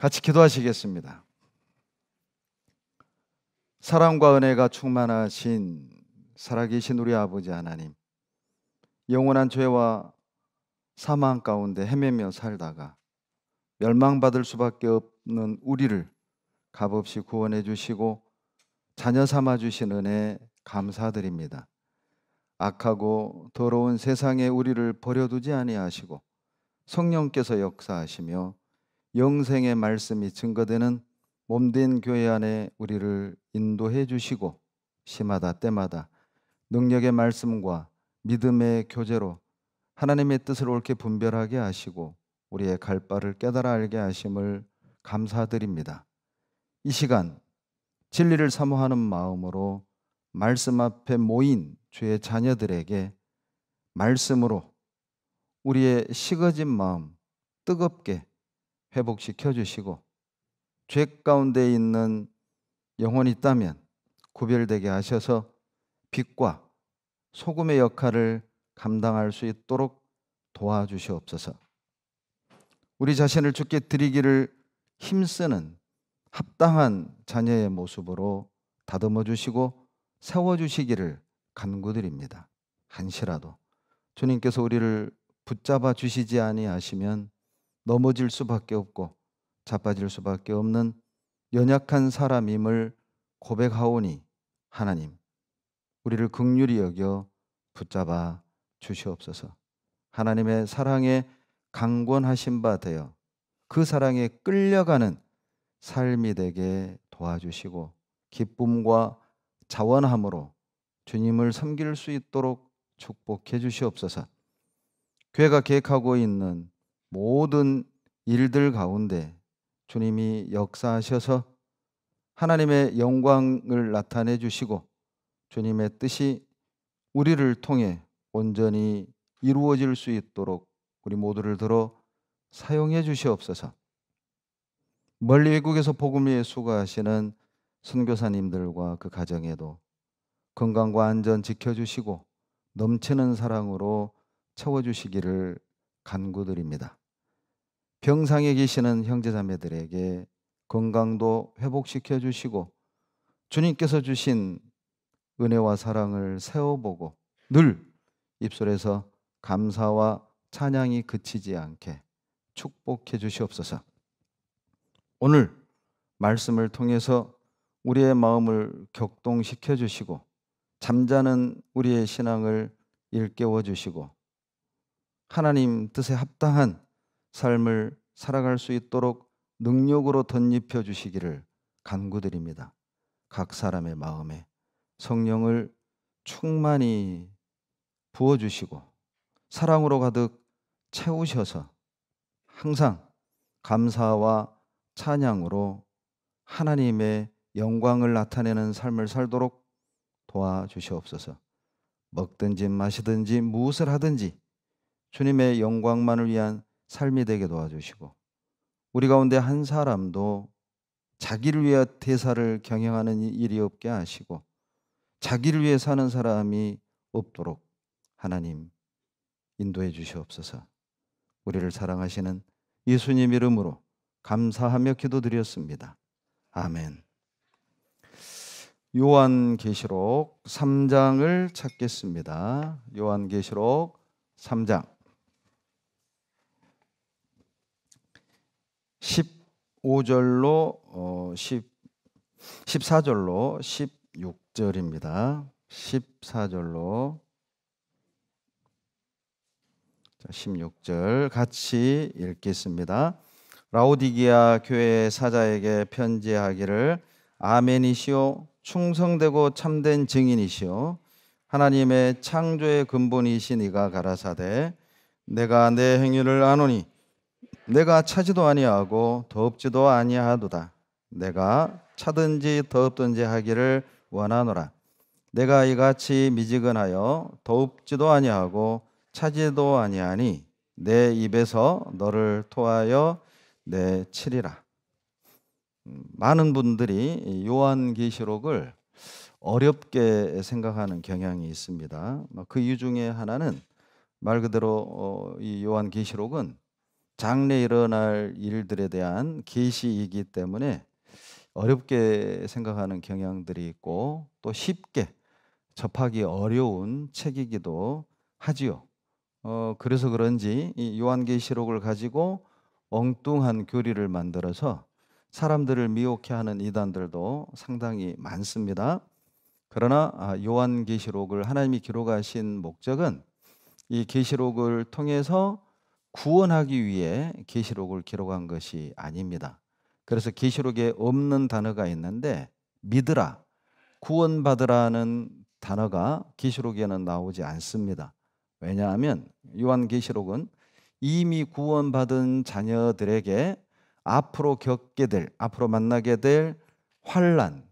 같이 기도하시겠습니다. 사랑과 은혜가 충만하신 살아계신 우리 아버지 하나님, 영원한 죄와 사망 가운데 헤매며 살다가 멸망받을 수밖에 없는 우리를 값없이 구원해 주시고 자녀 삼아 주신 은혜 감사드립니다. 악하고 더러운 세상에 우리를 버려두지 아니하시고 성령께서 역사하시며 영생의 말씀이 증거되는 몸된 교회 안에 우리를 인도해 주시고 시마다 때마다 능력의 말씀과 믿음의 교제로 하나님의 뜻을 옳게 분별하게 하시고 우리의 갈 바를 깨달아 알게 하심을 감사드립니다. 이 시간 진리를 사모하는 마음으로 말씀 앞에 모인 주의 자녀들에게 말씀으로 우리의 식어진 마음 뜨겁게 회복시켜 주시고 죄 가운데 있는 영혼이 있다면 구별되게 하셔서 빛과 소금의 역할을 감당할 수 있도록 도와주시옵소서. 우리 자신을 주께 드리기를 힘쓰는 합당한 자녀의 모습으로 다듬어 주시고 세워 주시기를 간구드립니다. 한시라도 주님께서 우리를 붙잡아 주시지 아니하시면 넘어질 수밖에 없고 자빠질 수밖에 없는 연약한 사람임을 고백하오니 하나님, 우리를 긍휼히 여겨 붙잡아 주시옵소서. 하나님의 사랑에 강권하신 바 되어 그 사랑에 끌려가는 삶이 되게 도와주시고 기쁨과 자원함으로 주님을 섬길 수 있도록 축복해 주시옵소서. 교회가 계획하고 있는 모든 일들 가운데 주님이 역사하셔서 하나님의 영광을 나타내 주시고 주님의 뜻이 우리를 통해 온전히 이루어질 수 있도록 우리 모두를 들어 사용해 주시옵소서. 멀리 외국에서 복음 위에 수고하시는 선교사님들과 그 가정에도 건강과 안전 지켜주시고 넘치는 사랑으로 채워주시기를 간구드립니다. 병상에 계시는 형제자매들에게 건강도 회복시켜 주시고 주님께서 주신 은혜와 사랑을 세워보고 늘 입술에서 감사와 찬양이 그치지 않게 축복해 주시옵소서. 오늘 말씀을 통해서 우리의 마음을 격동시켜 주시고 잠자는 우리의 신앙을 일깨워 주시고 하나님 뜻에 합당한 삶을 살아갈 수 있도록 능력으로 덧입혀 주시기를 간구드립니다. 각 사람의 마음에 성령을 충만히 부어주시고 사랑으로 가득 채우셔서 항상 감사와 찬양으로 하나님의 영광을 나타내는 삶을 살도록 도와주시옵소서. 먹든지 마시든지 무엇을 하든지 주님의 영광만을 위한 삶이 되게 도와주시고 우리 가운데 한 사람도 자기를 위해 대사를 경영하는 일이 없게 하시고 자기를 위해 사는 사람이 없도록 하나님 인도해 주시옵소서. 우리를 사랑하시는 예수님 이름으로 감사하며 기도드렸습니다. 아멘. 요한계시록 3장을 찾겠습니다. 요한계시록 3장 15절로 14절로 16절입니다. 14절로 16절 같이 읽겠습니다. 라오디게아 교회 사자에게 편지하기를 아멘이시오 충성되고 참된 증인이시오 하나님의 창조의 근본이신 이가 가라사대 내가 내 행위를 아노니 내가 차지도 아니하고 더럽지도 아니하도다 내가 차든지 더럽든지 하기를 원하노라 내가 이같이 미지근하여 더럽지도 아니하고 차지도 아니하니 내 입에서 너를 토하여 내치리라. 많은 분들이 요한계시록을 어렵게 생각하는 경향이 있습니다. 그 이유 중에 하나는 말 그대로 이 요한계시록은 장래 일어날 일들에 대한 계시이기 때문에 어렵게 생각하는 경향들이 있고 또 쉽게 접하기 어려운 책이기도 하지요. 그래서 그런지 이 요한계시록을 가지고 엉뚱한 교리를 만들어서 사람들을 미혹해하는 이단들도 상당히 많습니다. 그러나 요한계시록을 하나님이 기록하신 목적은 이 계시록을 통해서 구원하기 위해 계시록을 기록한 것이 아닙니다. 그래서 계시록에 없는 단어가 있는데 믿으라, 구원받으라는 단어가 계시록에는 나오지 않습니다. 왜냐하면 요한계시록은 이미 구원받은 자녀들에게 앞으로 겪게 될, 앞으로 만나게 될 환난,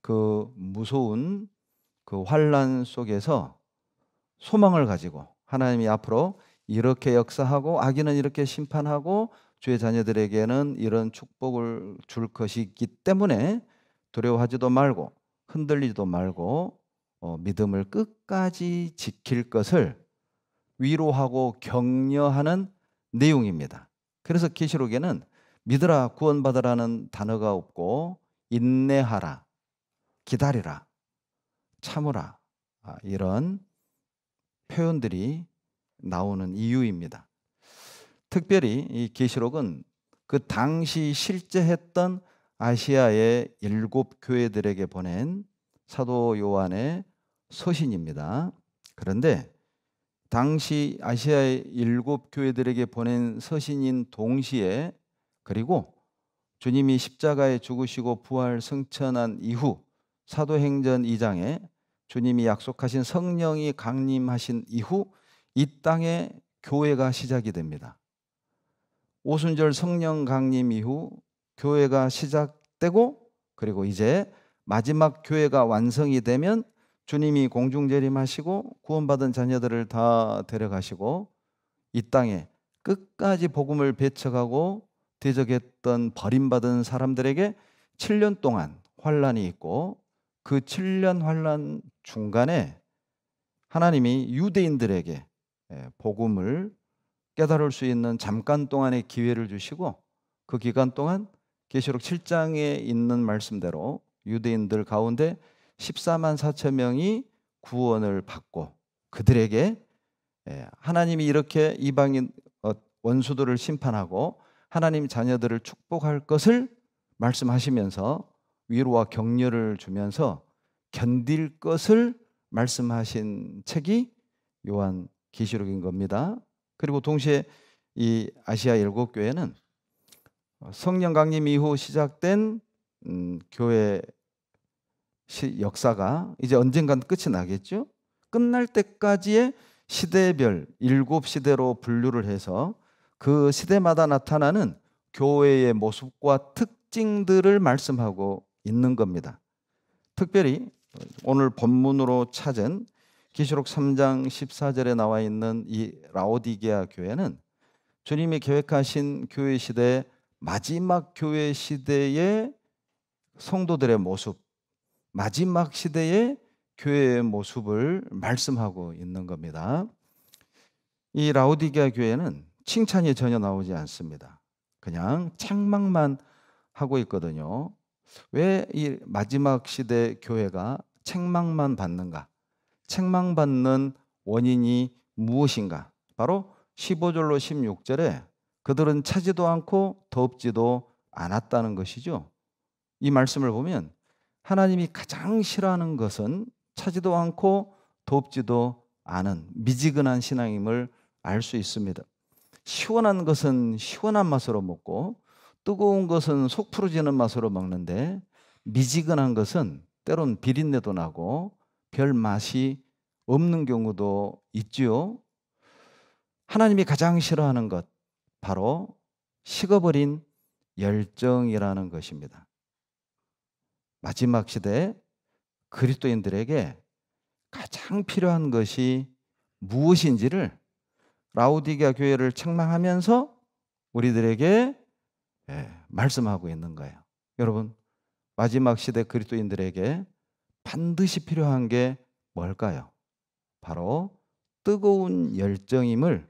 그 무서운 그 환난 속에서 소망을 가지고 하나님이 앞으로 이렇게 역사하고 악인은 이렇게 심판하고 주의 자녀들에게는 이런 축복을 줄 것이기 때문에 두려워하지도 말고 흔들리지도 말고 믿음을 끝까지 지킬 것을 위로하고 격려하는 내용입니다. 그래서 계시록에는 믿으라, 구원받으라는 단어가 없고 인내하라, 기다리라, 참으라 이런 표현들이 나오는 이유입니다. 특별히 이 계시록은 그 당시 실제 했던 아시아의 7 교회들에게 보낸 사도 요한의 서신입니다. 그런데 당시 아시아의 7 교회들에게 보낸 서신인 동시에 그리고 주님이 십자가에 죽으시고 부활 승천한 이후 사도행전 2장에 주님이 약속하신 성령이 강림하신 이후 이 땅에 교회가 시작이 됩니다. 오순절 성령 강림 이후 교회가 시작되고 그리고 이제 마지막 교회가 완성이 되면 주님이 공중재림하시고 구원받은 자녀들을 다 데려가시고 이 땅에 끝까지 복음을 배척하고 대적했던 버림받은 사람들에게 7년 동안 환란이 있고 그 7년 환란 중간에 하나님이 유대인들에게 복음을 깨달을 수 있는 잠깐 동안의 기회를 주시고 그 기간 동안 계시록 7장에 있는 말씀대로 유대인들 가운데 14만 4천 명이 구원을 받고 그들에게 하나님이 이렇게 이방인 원수들을 심판하고 하나님 자녀들을 축복할 것을 말씀하시면서 위로와 격려를 주면서 견딜 것을 말씀하신 책이 요한 계시록인 겁니다. 그리고 동시에 이 아시아 7 교회는 성령 강림 이후 시작된 교회 역사가 이제 언젠간 끝이 나겠죠. 끝날 때까지의 시대별 7 시대로 분류를 해서 그 시대마다 나타나는 교회의 모습과 특징들을 말씀하고 있는 겁니다. 특별히 오늘 본문으로 찾은 계시록 3장 14절에 나와 있는 이 라오디게아 교회는 주님이 계획하신 교회 시대 마지막 교회 시대의 성도들의 모습, 마지막 시대의 교회의 모습을 말씀하고 있는 겁니다. 이 라오디게아 교회는 칭찬이 전혀 나오지 않습니다. 그냥 책망만 하고 있거든요. 왜 이 마지막 시대 교회가 책망만 받는가? 책망받는 원인이 무엇인가? 바로 15절로 16절에 그들은 차지도 않고 덥지도 않았다는 것이죠. 이 말씀을 보면 하나님이 가장 싫어하는 것은 차지도 않고 덥지도 않은 미지근한 신앙임을 알 수 있습니다. 시원한 것은 시원한 맛으로 먹고 뜨거운 것은 속 푸르지는 맛으로 먹는데 미지근한 것은 때론 비린내도 나고 별 맛이 없는 경우도 있지요. 하나님이 가장 싫어하는 것 바로 식어버린 열정이라는 것입니다. 마지막 시대 그리스도인들에게 가장 필요한 것이 무엇인지를 라오디게아 교회를 책망하면서 우리들에게 말씀하고 있는 거예요. 여러분, 마지막 시대 그리스도인들에게 반드시 필요한 게 뭘까요? 바로 뜨거운 열정임을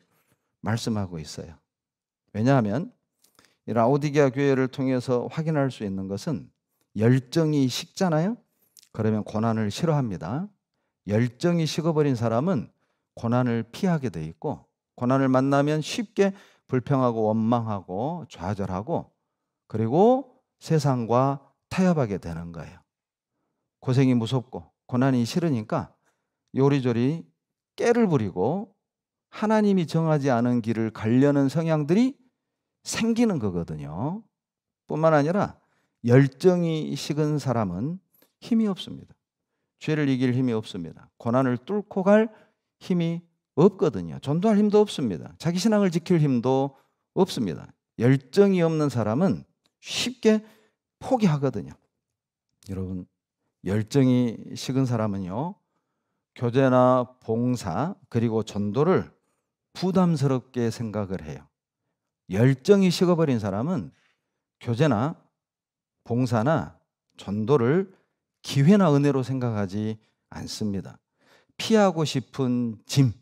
말씀하고 있어요. 왜냐하면 이 라오디게아 교회를 통해서 확인할 수 있는 것은 열정이 식잖아요. 그러면 고난을 싫어합니다. 열정이 식어버린 사람은 고난을 피하게 돼 있고, 고난을 만나면 쉽게 불평하고 원망하고 좌절하고, 그리고 세상과 타협하게 되는 거예요. 고생이 무섭고 고난이 싫으니까 요리조리 깨를 부리고 하나님이 정하지 않은 길을 가려는 성향들이 생기는 거거든요. 뿐만 아니라 열정이 식은 사람은 힘이 없습니다. 죄를 이길 힘이 없습니다. 고난을 뚫고 갈 힘이 없거든요. 전도할 힘도 없습니다. 자기 신앙을 지킬 힘도 없습니다. 열정이 없는 사람은 쉽게 포기하거든요. 여러분, 열정이 식은 사람은요, 교제나 봉사 그리고 전도를 부담스럽게 생각을 해요. 열정이 식어버린 사람은 교제나 봉사나 전도를 기회나 은혜로 생각하지 않습니다. 피하고 싶은 짐,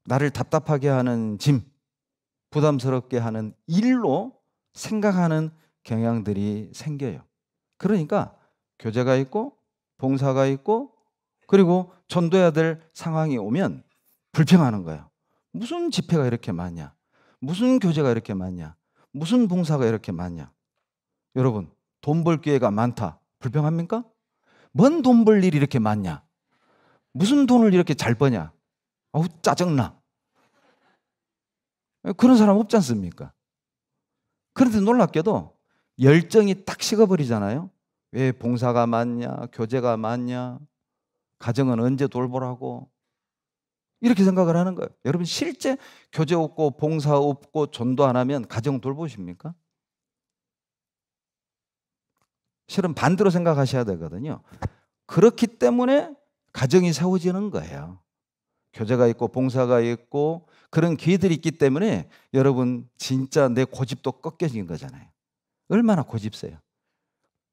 나를 답답하게 하는 짐, 부담스럽게 하는 일로 생각하는 경향들이 생겨요. 그러니까 교제가 있고 봉사가 있고 그리고 전도해야 될 상황이 오면 불평하는 거예요. 무슨 집회가 이렇게 많냐? 무슨 교제가 이렇게 많냐? 무슨 봉사가 이렇게 많냐? 여러분, 돈 벌 기회가 많다. 불평합니까? 뭔 돈 벌 일이 이렇게 많냐? 무슨 돈을 이렇게 잘 버냐? 아우, 짜증나. 그런 사람 없지 않습니까? 그런데 놀랍게도 열정이 딱 식어버리잖아요. 왜 봉사가 많냐? 교제가 많냐? 가정은 언제 돌보라고? 이렇게 생각을 하는 거예요. 여러분, 실제 교제 없고 봉사 없고 전도 안 하면 가정 돌보십니까? 실은 반대로 생각하셔야 되거든요. 그렇기 때문에 가정이 세워지는 거예요. 교제가 있고 봉사가 있고 그런 기회들이 있기 때문에 여러분, 진짜 내 고집도 꺾여진 거잖아요. 얼마나 고집세요.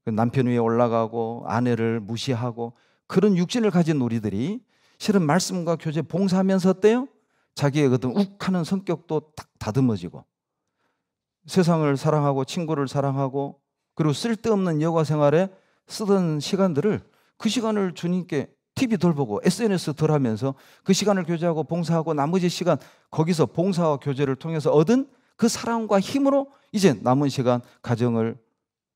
남편 위에 올라가고 아내를 무시하고 그런 육신을 가진 우리들이 실은 말씀과 교제 봉사하면서 어때요? 자기의 어떤 욱하는 성격도 딱 다듬어지고 세상을 사랑하고 친구를 사랑하고 그리고 쓸데없는 여가 생활에 쓰던 시간들을 그 시간을 주님께 TV 덜 보고 SNS 덜 하면서 그 시간을 교제하고 봉사하고 나머지 시간 거기서 봉사와 교제를 통해서 얻은 그 사랑과 힘으로 이제 남은 시간 가정을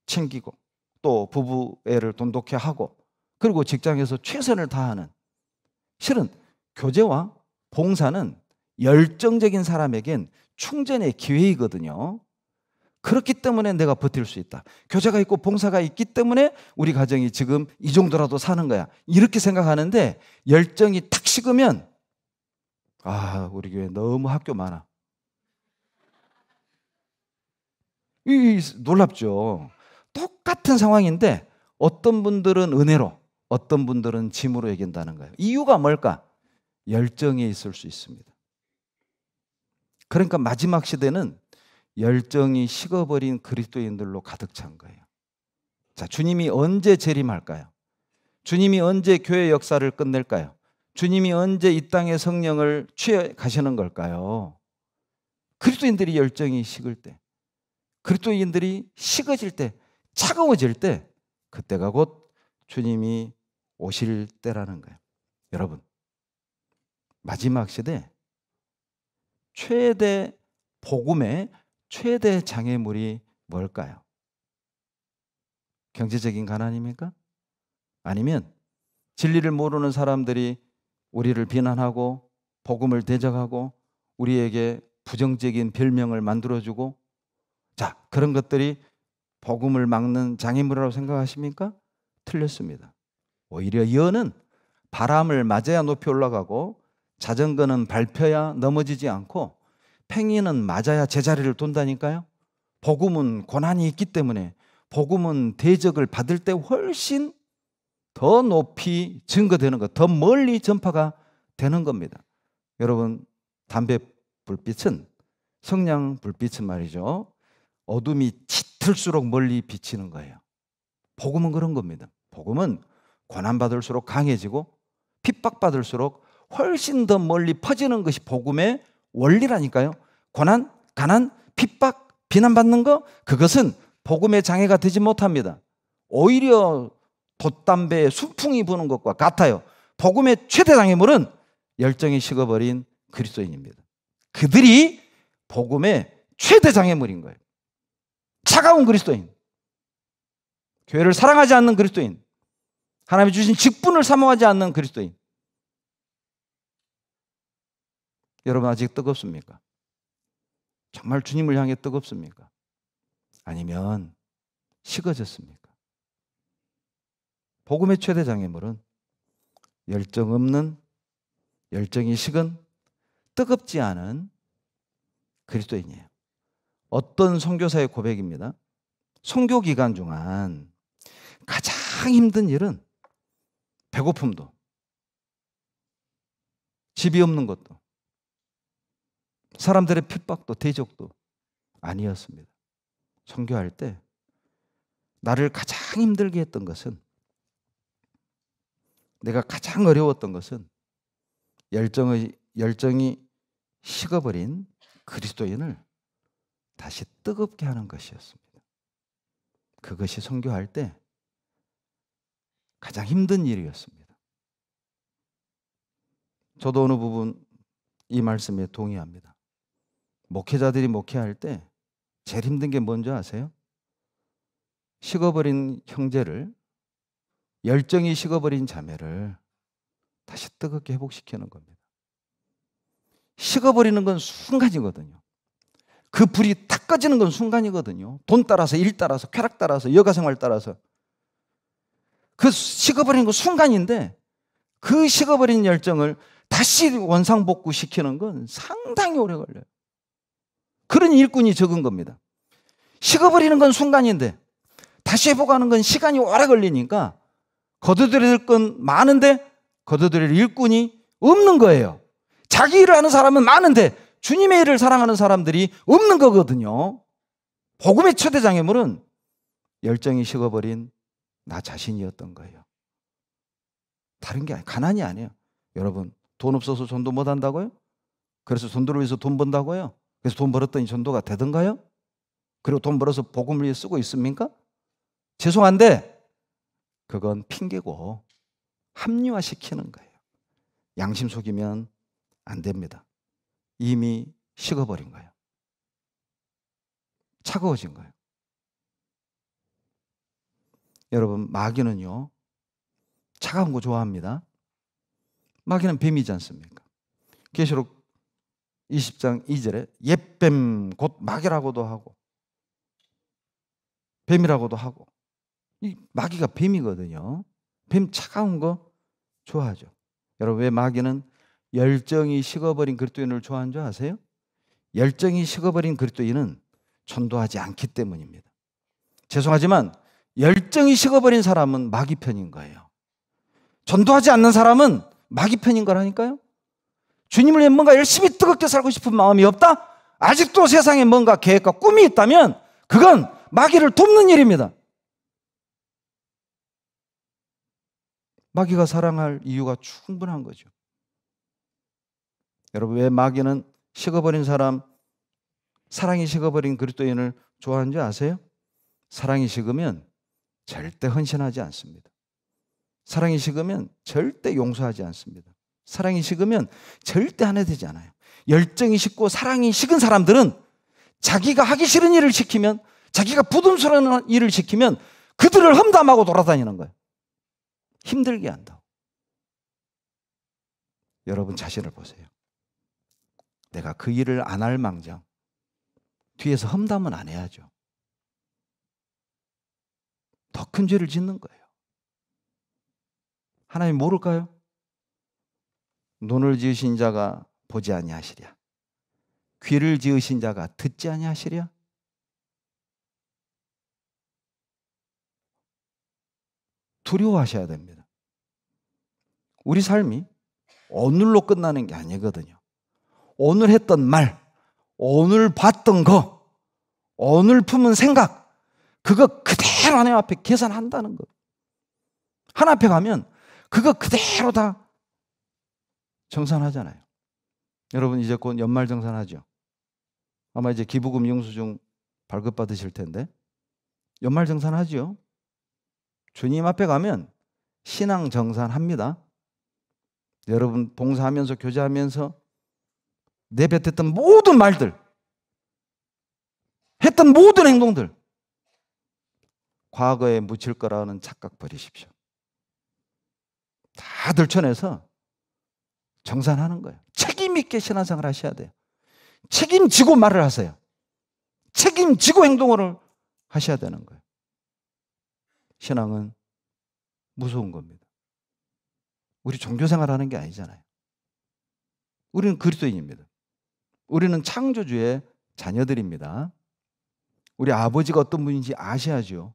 챙기고 또 부부 애를 돈독해 하고 그리고 직장에서 최선을 다하는, 실은 교제와 봉사는 열정적인 사람에겐 충전의 기회이거든요. 그렇기 때문에 내가 버틸 수 있다. 교제가 있고 봉사가 있기 때문에 우리 가정이 지금 이 정도라도 사는 거야. 이렇게 생각하는데 열정이 탁 식으면 아, 우리 교회 너무 학교 많아. 놀랍죠. 똑같은 상황인데 어떤 분들은 은혜로 어떤 분들은 짐으로 여긴다는 거예요. 이유가 뭘까? 열정이 있을 수 있습니다. 그러니까 마지막 시대는 열정이 식어버린 그리스도인들로 가득 찬 거예요. 자, 주님이 언제 재림할까요? 주님이 언제 교회 역사를 끝낼까요? 주님이 언제 이 땅의 성령을 취해 가시는 걸까요? 그리스도인들이 열정이 식을 때, 그리스도인들이 식어질 때, 차가워질 때, 그때가 곧 주님이 오실 때라는 거예요. 여러분, 마지막 시대 최대 복음의 최대 장애물이 뭘까요? 경제적인 가난입니까? 아니면 진리를 모르는 사람들이 우리를 비난하고 복음을 대적하고 우리에게 부정적인 별명을 만들어주고, 자, 그런 것들이 복음을 막는 장애물이라고 생각하십니까? 틀렸습니다. 오히려 여는 바람을 맞아야 높이 올라가고 자전거는 밟혀야 넘어지지 않고 팽이는 맞아야 제자리를 돈다니까요. 복음은 고난이 있기 때문에 복음은 대적을 받을 때 훨씬 더 높이 증거되는 것, 더 멀리 전파가 되는 겁니다. 여러분, 담배 불빛은, 성냥 불빛은 말이죠, 어둠이 짙을수록 멀리 비치는 거예요. 복음은 그런 겁니다. 복음은 고난받을수록 강해지고 핍박받을수록 훨씬 더 멀리 퍼지는 것이 복음의 원리라니까요. 고난 가난, 핍박, 비난받는 거, 그것은 복음의 장애가 되지 못합니다. 오히려 돛담배에 순풍이 부는 것과 같아요. 복음의 최대 장애물은 열정이 식어버린 그리스도인입니다. 그들이 복음의 최대 장애물인 거예요. 차가운 그리스도인, 교회를 사랑하지 않는 그리스도인, 하나님이 주신 직분을 사모하지 않는 그리스도인. 여러분 아직 뜨겁습니까? 정말 주님을 향해 뜨겁습니까? 아니면 식어졌습니까? 복음의 최대 장애물은 열정 없는, 열정이 식은, 뜨겁지 않은 그리스도인이에요. 어떤 선교사의 고백입니다. 선교 기간 중간 가장 힘든 일은 배고픔도, 집이 없는 것도, 사람들의 핍박도, 대적도 아니었습니다. 선교할 때 나를 가장 힘들게 했던 것은, 내가 가장 어려웠던 것은 열정이 식어버린 그리스도인을 다시 뜨겁게 하는 것이었습니다. 그것이 선교할 때 가장 힘든 일이었습니다. 저도 어느 부분 이 말씀에 동의합니다. 목회자들이 목회할 때 제일 힘든 게 뭔지 아세요? 식어버린 형제를, 열정이 식어버린 자매를 다시 뜨겁게 회복시키는 겁니다. 식어버리는 건 순간이거든요. 그 불이 탁 꺼지는 건 순간이거든요. 돈 따라서, 일 따라서, 쾌락 따라서, 여가생활 따라서. 그 식어버리는 건 순간인데, 그 식어버린 열정을 다시 원상복구시키는 건 상당히 오래 걸려요. 그런 일꾼이 적은 겁니다. 식어버리는 건 순간인데 다시 회복하는 건 시간이 오래 걸리니까 거둬들일 건 많은데 거둬들일 일꾼이 없는 거예요. 자기 일을 하는 사람은 많은데 주님의 일을 사랑하는 사람들이 없는 거거든요. 복음의 최대 장애물은 열정이 식어버린 나 자신이었던 거예요. 다른 게 아니에요. 가난이 아니에요. 여러분, 돈 없어서 전도 못 한다고요? 그래서 전도를 위해서 돈 번다고요? 그래서 돈 벌었더니 전도가 되던가요? 그리고 돈 벌어서 복음을 위해 쓰고 있습니까? 죄송한데 그건 핑계고 합리화시키는 거예요. 양심 속이면 안 됩니다. 이미 식어버린 거예요. 차가워진 거예요. 여러분, 마귀는요, 차가운 거 좋아합니다. 마귀는 뱀이지 않습니까? 계시록 20장 2절에 옛뱀 곧 마귀라고도 하고 뱀이라고도 하고, 이 마귀가 뱀이거든요. 뱀 차가운 거 좋아하죠. 여러분, 왜 마귀는 열정이 식어버린 그리스도인을 좋아하는 줄 아세요? 열정이 식어버린 그리스도인은 전도하지 않기 때문입니다. 죄송하지만 열정이 식어버린 사람은 마귀 편인 거예요. 전도하지 않는 사람은 마귀 편인 거라니까요. 주님을 위해 뭔가 열심히 뜨겁게 살고 싶은 마음이 없다? 아직도 세상에 뭔가 계획과 꿈이 있다면 그건 마귀를 돕는 일입니다. 마귀가 사랑할 이유가 충분한 거죠. 여러분, 왜 마귀는 식어버린 사람, 사랑이 식어버린 그리스도인을 좋아하는 줄 아세요? 사랑이 식으면 절대 헌신하지 않습니다. 사랑이 식으면 절대 용서하지 않습니다. 사랑이 식으면 절대 하나 되지 않아요. 열정이 식고 사랑이 식은 사람들은 자기가 하기 싫은 일을 시키면, 자기가 부담스러운 일을 시키면 그들을 험담하고 돌아다니는 거예요. 힘들게 한다고. 여러분 자신을 보세요. 내가 그 일을 안 할 망정 뒤에서 험담은 안 해야죠. 더 큰 죄를 짓는 거예요. 하나님 모를까요? 눈을 지으신 자가 보지 아니하시랴, 귀를 지으신 자가 듣지 아니하시랴. 두려워하셔야 됩니다. 우리 삶이 오늘로 끝나는 게 아니거든요. 오늘 했던 말, 오늘 봤던 거, 오늘 품은 생각, 그거 그대로 하나님 앞에 계산한다는 거예요. 하나님 앞에 가면 그거 그대로 다 정산하잖아요. 여러분 이제 곧 연말정산하죠. 아마 이제 기부금 영수증 발급받으실 텐데 연말정산하지요. 주님 앞에 가면 신앙정산합니다. 여러분 봉사하면서 교제하면서 내뱉었던 모든 말들, 했던 모든 행동들 과거에 묻힐 거라는 착각 버리십시오. 다 들춰내서 정산하는 거예요. 책임 있게 신앙생활 하셔야 돼요. 책임지고 말을 하세요. 책임지고 행동을 하셔야 되는 거예요. 신앙은 무서운 겁니다. 우리 종교생활하는 게 아니잖아요. 우리는 그리스도인입니다. 우리는 창조주의 자녀들입니다. 우리 아버지가 어떤 분인지 아셔야죠.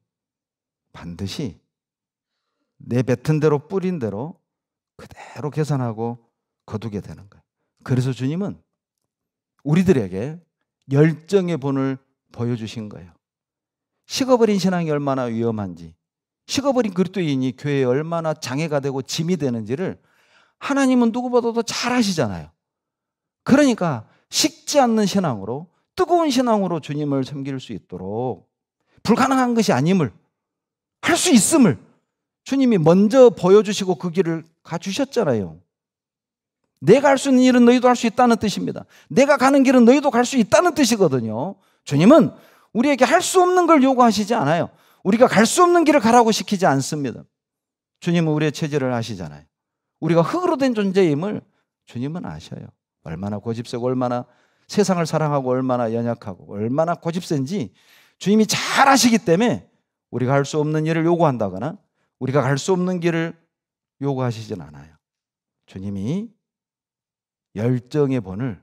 반드시 내뱉은 대로 뿌린 대로 그대로 계산하고 거두게 되는 거예요. 그래서 주님은 우리들에게 열정의 본을 보여주신 거예요. 식어버린 신앙이 얼마나 위험한지, 식어버린 그리스도인이 교회에 얼마나 장애가 되고 짐이 되는지를 하나님은 누구보다도 잘 아시잖아요. 그러니까 식지 않는 신앙으로, 뜨거운 신앙으로 주님을 섬길 수 있도록 불가능한 것이 아님을, 할 수 있음을 주님이 먼저 보여주시고 그 길을 가주셨잖아요. 내가 할 수 있는 일은 너희도 할 수 있다는 뜻입니다. 내가 가는 길은 너희도 갈 수 있다는 뜻이거든요. 주님은 우리에게 할 수 없는 걸 요구하시지 않아요. 우리가 갈 수 없는 길을 가라고 시키지 않습니다. 주님은 우리의 체질을 아시잖아요. 우리가 흙으로 된 존재임을 주님은 아셔요. 얼마나 고집세고 얼마나 세상을 사랑하고 얼마나 연약하고 얼마나 고집센지 주님이 잘 아시기 때문에 우리가 할 수 없는 일을 요구한다거나 우리가 갈 수 없는 길을 요구하시진 않아요. 주님이 열정의 본을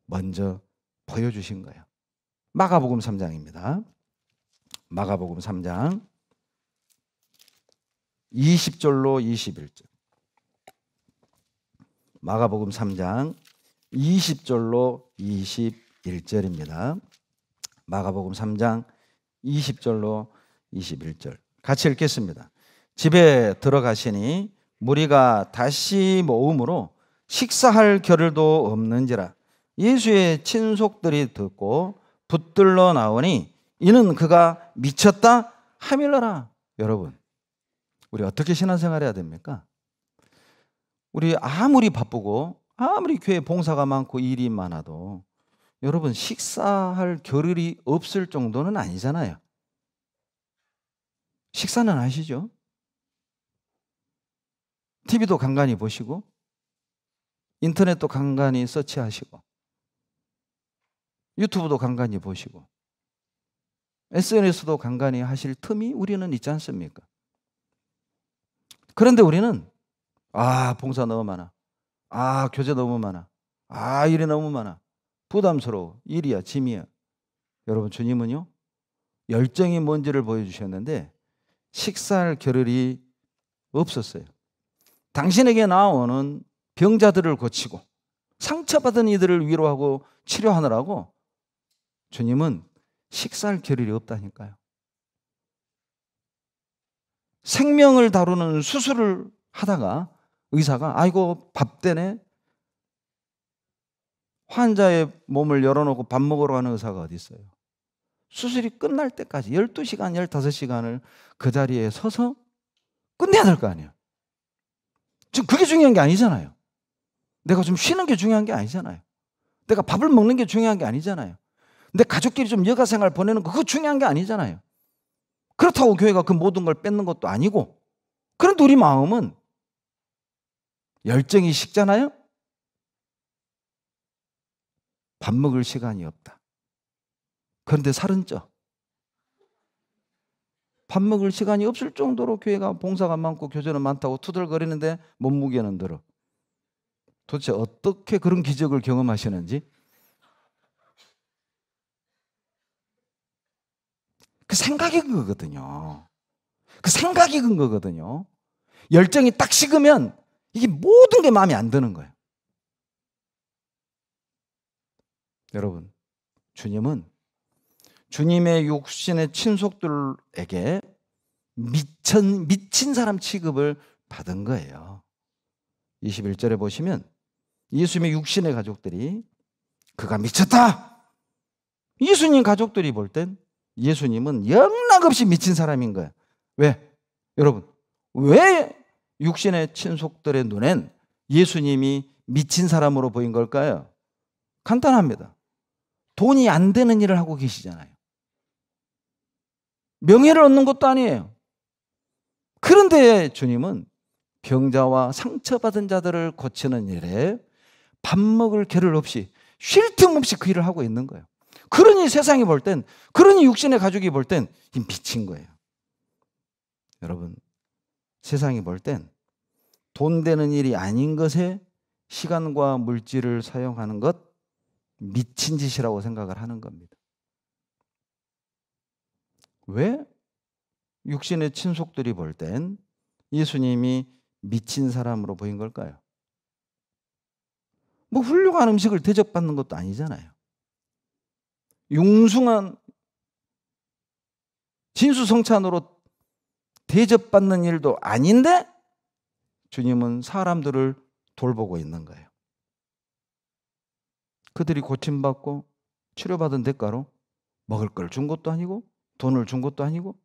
먼저 보여주신 거예요. 마가복음 3장입니다. 마가복음 3장 20절로 21절. 마가복음 3장 20절로 21절입니다. 마가복음 3장 20절로 21절. 같이 읽겠습니다. 집에 들어가시니 무리가 다시 모음으로 식사할 겨를도 없는지라. 예수의 친속들이 듣고 붙들러 나오니 이는 그가 미쳤다 하밀러라. 여러분, 우리 어떻게 신앙생활 해야 됩니까? 우리 아무리 바쁘고 아무리 교회 봉사가 많고 일이 많아도 여러분 식사할 겨를이 없을 정도는 아니잖아요. 식사는 하시죠? TV도 간간히 보시고 인터넷도 간간히 서치하시고 유튜브도 간간히 보시고 SNS도 간간히 하실 틈이 우리는 있지 않습니까? 그런데 우리는 봉사 너무 많아, 교제 너무 많아, 일이 너무 많아, 부담스러워, 일이야 짐이야. 여러분, 주님은요 열정이 뭔지를 보여주셨는데 식사할 겨를이 없었어요. 당신에게 나오는 병자들을 고치고 상처받은 이들을 위로하고 치료하느라고 주님은 식사할 겨를이 없다니까요. 생명을 다루는 수술을 하다가 의사가 아이고 밥때네, 환자의 몸을 열어놓고 밥 먹으러 가는 의사가 어디 있어요? 수술이 끝날 때까지 12시간, 15시간을 그 자리에 서서 끝내야 될 거 아니에요. 지금 그게 중요한 게 아니잖아요. 내가 좀 쉬는 게 중요한 게 아니잖아요. 내가 밥을 먹는 게 중요한 게 아니잖아요. 내 가족끼리 좀 여가생활 보내는 거 그거 중요한 게 아니잖아요. 그렇다고 교회가 그 모든 걸 뺏는 것도 아니고, 그런데 우리 마음은 열정이 식잖아요. 밥 먹을 시간이 없다. 그런데 살은 쪄. 밥 먹을 시간이 없을 정도로 교회가 봉사가 많고 교제는 많다고 투덜거리는데 몸무게는 들어. 도대체 어떻게 그런 기적을 경험하시는지. 그 생각이 큰 거거든요. 그 생각이 큰 거거든요. 열정이 딱 식으면 이게 모든 게 마음에 안 드는 거예요. 여러분, 주님은 주님의 육신의 친속들에게 미친 사람 취급을 받은 거예요. 21절에 보시면 예수님의 육신의 가족들이 그가 미쳤다, 예수님 가족들이 볼 땐 예수님은 영락없이 미친 사람인 거예요. 왜? 여러분, 왜 육신의 친속들의 눈엔 예수님이 미친 사람으로 보인 걸까요? 간단합니다. 돈이 안 되는 일을 하고 계시잖아요. 명예를 얻는 것도 아니에요. 그런데 주님은 병자와 상처받은 자들을 고치는 일에 밥 먹을 겨를 없이 쉴 틈 없이 그 일을 하고 있는 거예요. 그러니 세상이 볼 땐, 그러니 육신의 가족이 볼 땐 미친 거예요. 여러분, 세상이 볼 땐 돈 되는 일이 아닌 것에 시간과 물질을 사용하는 것 미친 짓이라고 생각을 하는 겁니다. 왜? 육신의 친속들이 볼 땐 예수님이 미친 사람으로 보인 걸까요? 뭐 훌륭한 음식을 대접받는 것도 아니잖아요. 융숭한 진수성찬으로 대접받는 일도 아닌데 주님은 사람들을 돌보고 있는 거예요. 그들이 고침받고 치료받은 대가로 먹을 걸 준 것도 아니고 돈을 준 것도 아니고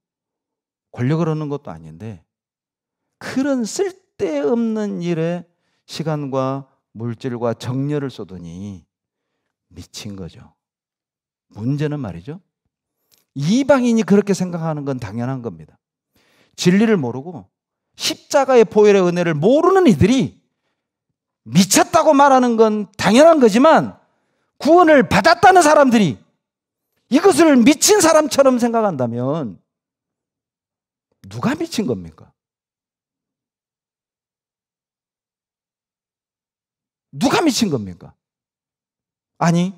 권력을 얻는 것도 아닌데 그런 쓸데없는 일에 시간과 물질과 정열을 쏟으니 미친 거죠. 문제는 말이죠, 이방인이 그렇게 생각하는 건 당연한 겁니다. 진리를 모르고 십자가의 보혈의 은혜를 모르는 이들이 미쳤다고 말하는 건 당연한 거지만 구원을 받았다는 사람들이 이것을 미친 사람처럼 생각한다면 누가 미친 겁니까? 누가 미친 겁니까? 아니,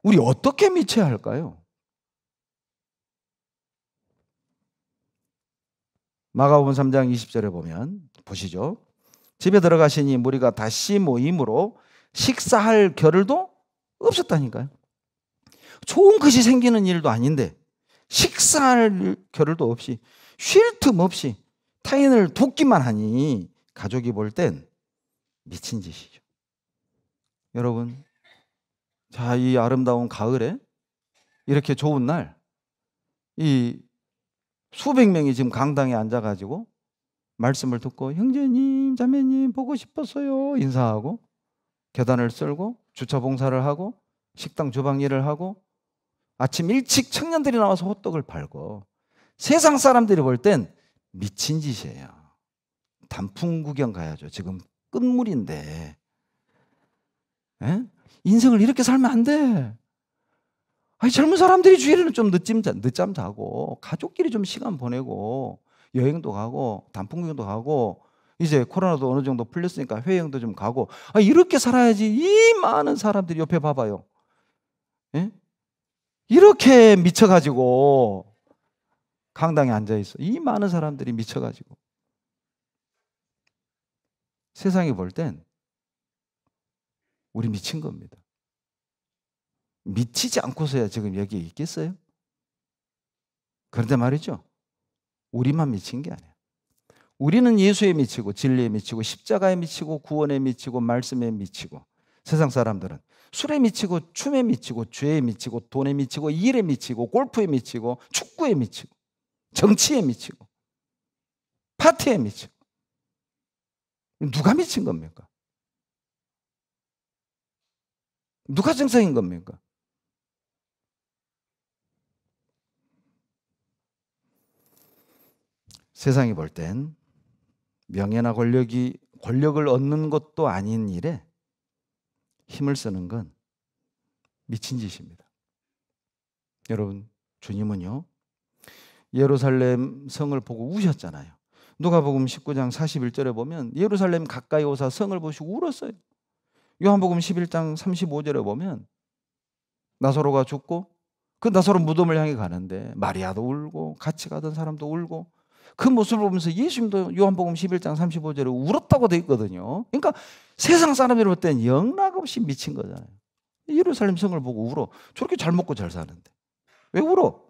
우리 어떻게 미쳐야 할까요? 마가복음 3장 20절에 보면 보시죠. 집에 들어가시니 무리가 다시 모임으로 식사할 겨를도 없었다니까요. 좋은 것이 생기는 일도 아닌데 식사할 겨를도 없이 쉴 틈 없이 타인을 돕기만 하니 가족이 볼 땐 미친 짓이죠. 여러분, 자, 이 아름다운 가을에 이렇게 좋은 날 이 수백 명이 지금 강당에 앉아가지고 말씀을 듣고 형제님, 자매님 보고 싶었어요 인사하고 계단을 쓸고 주차 봉사를 하고 식당 주방 일을 하고 아침 일찍 청년들이 나와서 호떡을 팔고 세상 사람들이 볼 땐 미친 짓이에요. 단풍 구경 가야죠. 지금 끝물인데. 에? 인생을 이렇게 살면 안 돼. 아니, 젊은 사람들이 주일에는 좀 늦잠 자고 가족끼리 좀 시간 보내고 여행도 가고 단풍 구경도 가고 이제 코로나도 어느 정도 풀렸으니까 해외여행도 좀 가고 이렇게 살아야지. 이 많은 사람들이 옆에 봐봐요. 에? 이렇게 미쳐가지고 강당에 앉아있어. 이 많은 사람들이 미쳐가지고 세상이 볼 땐 우리 미친 겁니다. 미치지 않고서야 지금 여기에 있겠어요? 그런데 말이죠, 우리만 미친 게 아니에요. 우리는 예수에 미치고 진리에 미치고 십자가에 미치고 구원에 미치고 말씀에 미치고, 세상 사람들은 술에 미치고 춤에 미치고 죄에 미치고 돈에 미치고 일에 미치고 골프에 미치고 축구에 미치고 정치에 미치고 파티에 미치고. 누가 미친 겁니까? 누가 정상인 겁니까? 세상이 볼 땐 명예나 권력을 얻는 것도 아닌 일에 힘을 쓰는 건 미친 짓입니다. 여러분, 주님은요 예루살렘 성을 보고 우셨잖아요. 누가복음 19장 41절에 보면 예루살렘 가까이 오사 성을 보시고 울었어요. 요한복음 11장 35절에 보면 나사로가 죽고 그 나사로 무덤을 향해 가는데 마리아도 울고 같이 가던 사람도 울고 그 모습을 보면서 예수님도 요한복음 11장 35절에 울었다고 되어 있거든요. 그러니까 세상 사람들이 볼 때는 영락없이 미친 거잖아요. 예루살렘 성을 보고 울어. 저렇게 잘 먹고 잘 사는데 왜 울어?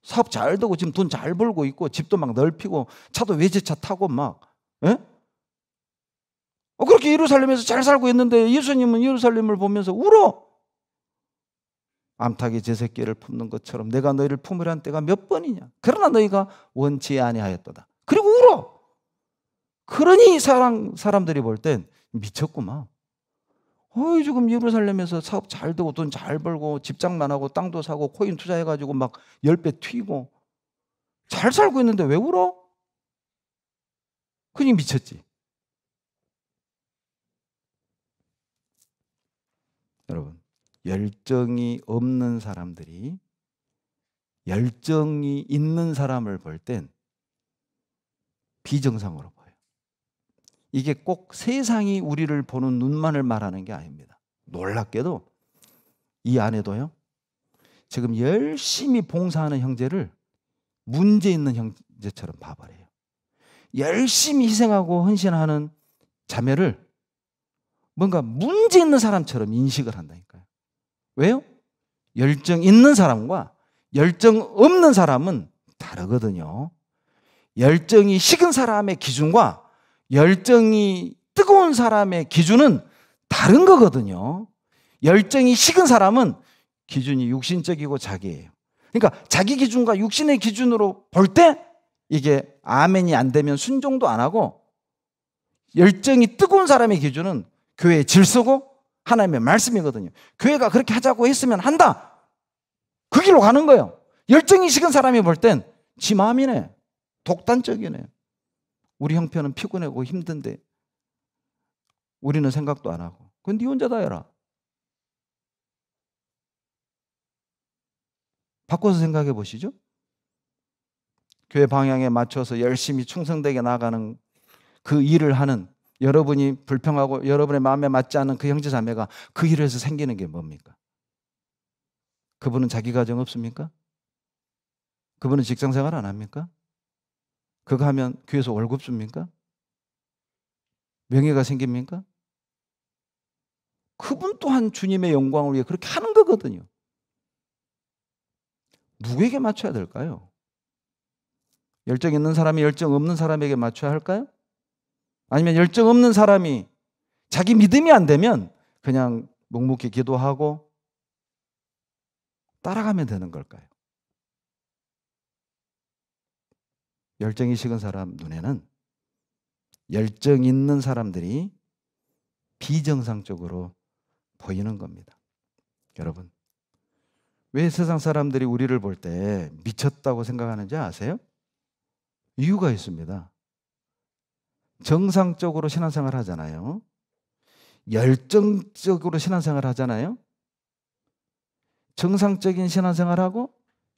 사업 잘 되고 지금 돈 잘 벌고 있고 집도 막 넓히고 차도 외제차 타고 막, 예? 그렇게 예루살렘에서 잘 살고 있는데 예수님은 예루살렘을 보면서 울어. 암탉이 제 새끼를 품는 것처럼 내가 너희를 품으란 때가 몇 번이냐. 그러나 너희가 원치 아니하였도다. 그리고 울어. 그러니 사람들이 볼 땐 미쳤구만. 지금 예루살렘에서 사업 잘 되고 돈 잘 벌고 집장만 하고 땅도 사고 코인 투자해가지고 막 10배 튀고 잘 살고 있는데 왜 울어? 그니 미쳤지. 여러분, 열정이 없는 사람들이 열정이 있는 사람을 볼 땐 비정상으로 보여요. 이게 꼭 세상이 우리를 보는 눈만을 말하는 게 아닙니다. 놀랍게도 이 안에도요, 지금 열심히 봉사하는 형제를 문제 있는 형제처럼 봐버려요. 열심히 희생하고 헌신하는 자매를 뭔가 문제 있는 사람처럼 인식을 한다니까요. 왜요? 열정 있는 사람과 열정 없는 사람은 다르거든요. 열정이 식은 사람의 기준과 열정이 뜨거운 사람의 기준은 다른 거거든요. 열정이 식은 사람은 기준이 육신적이고 자기예요. 그러니까 자기 기준과 육신의 기준으로 볼 때 이게 아멘이 안 되면 순종도 안 하고, 열정이 뜨거운 사람의 기준은 교회의 질서고 하나님의 말씀이거든요. 교회가 그렇게 하자고 했으면 한다. 그 길로 가는 거예요. 열정이 식은 사람이 볼 땐 지 마음이네. 독단적이네. 우리 형편은 피곤하고 힘든데 우리는 생각도 안 하고. 그건 네 혼자 다 해라. 바꿔서 생각해 보시죠. 교회 방향에 맞춰서 열심히 충성되게 나아가는 그 일을 하는 여러분이 불평하고 여러분의 마음에 맞지 않는 그 형제 자매가 그 일을 해서 생기는 게 뭡니까? 그분은 자기 가정 없습니까? 그분은 직장생활 안 합니까? 그거 하면 교회에서 월급 줍니까? 명예가 생깁니까? 그분 또한 주님의 영광을 위해 그렇게 하는 거거든요. 누구에게 맞춰야 될까요? 열정 있는 사람이 열정 없는 사람에게 맞춰야 할까요? 아니면 열정 없는 사람이 자기 믿음이 안 되면 그냥 묵묵히 기도하고 따라가면 되는 걸까요? 열정이 식은 사람 눈에는 열정 있는 사람들이 비정상적으로 보이는 겁니다. 여러분, 왜 세상 사람들이 우리를 볼 때 미쳤다고 생각하는지 아세요? 이유가 있습니다. 정상적으로 신앙생활 하잖아요. 열정적으로 신앙생활 하잖아요. 정상적인 신앙생활하고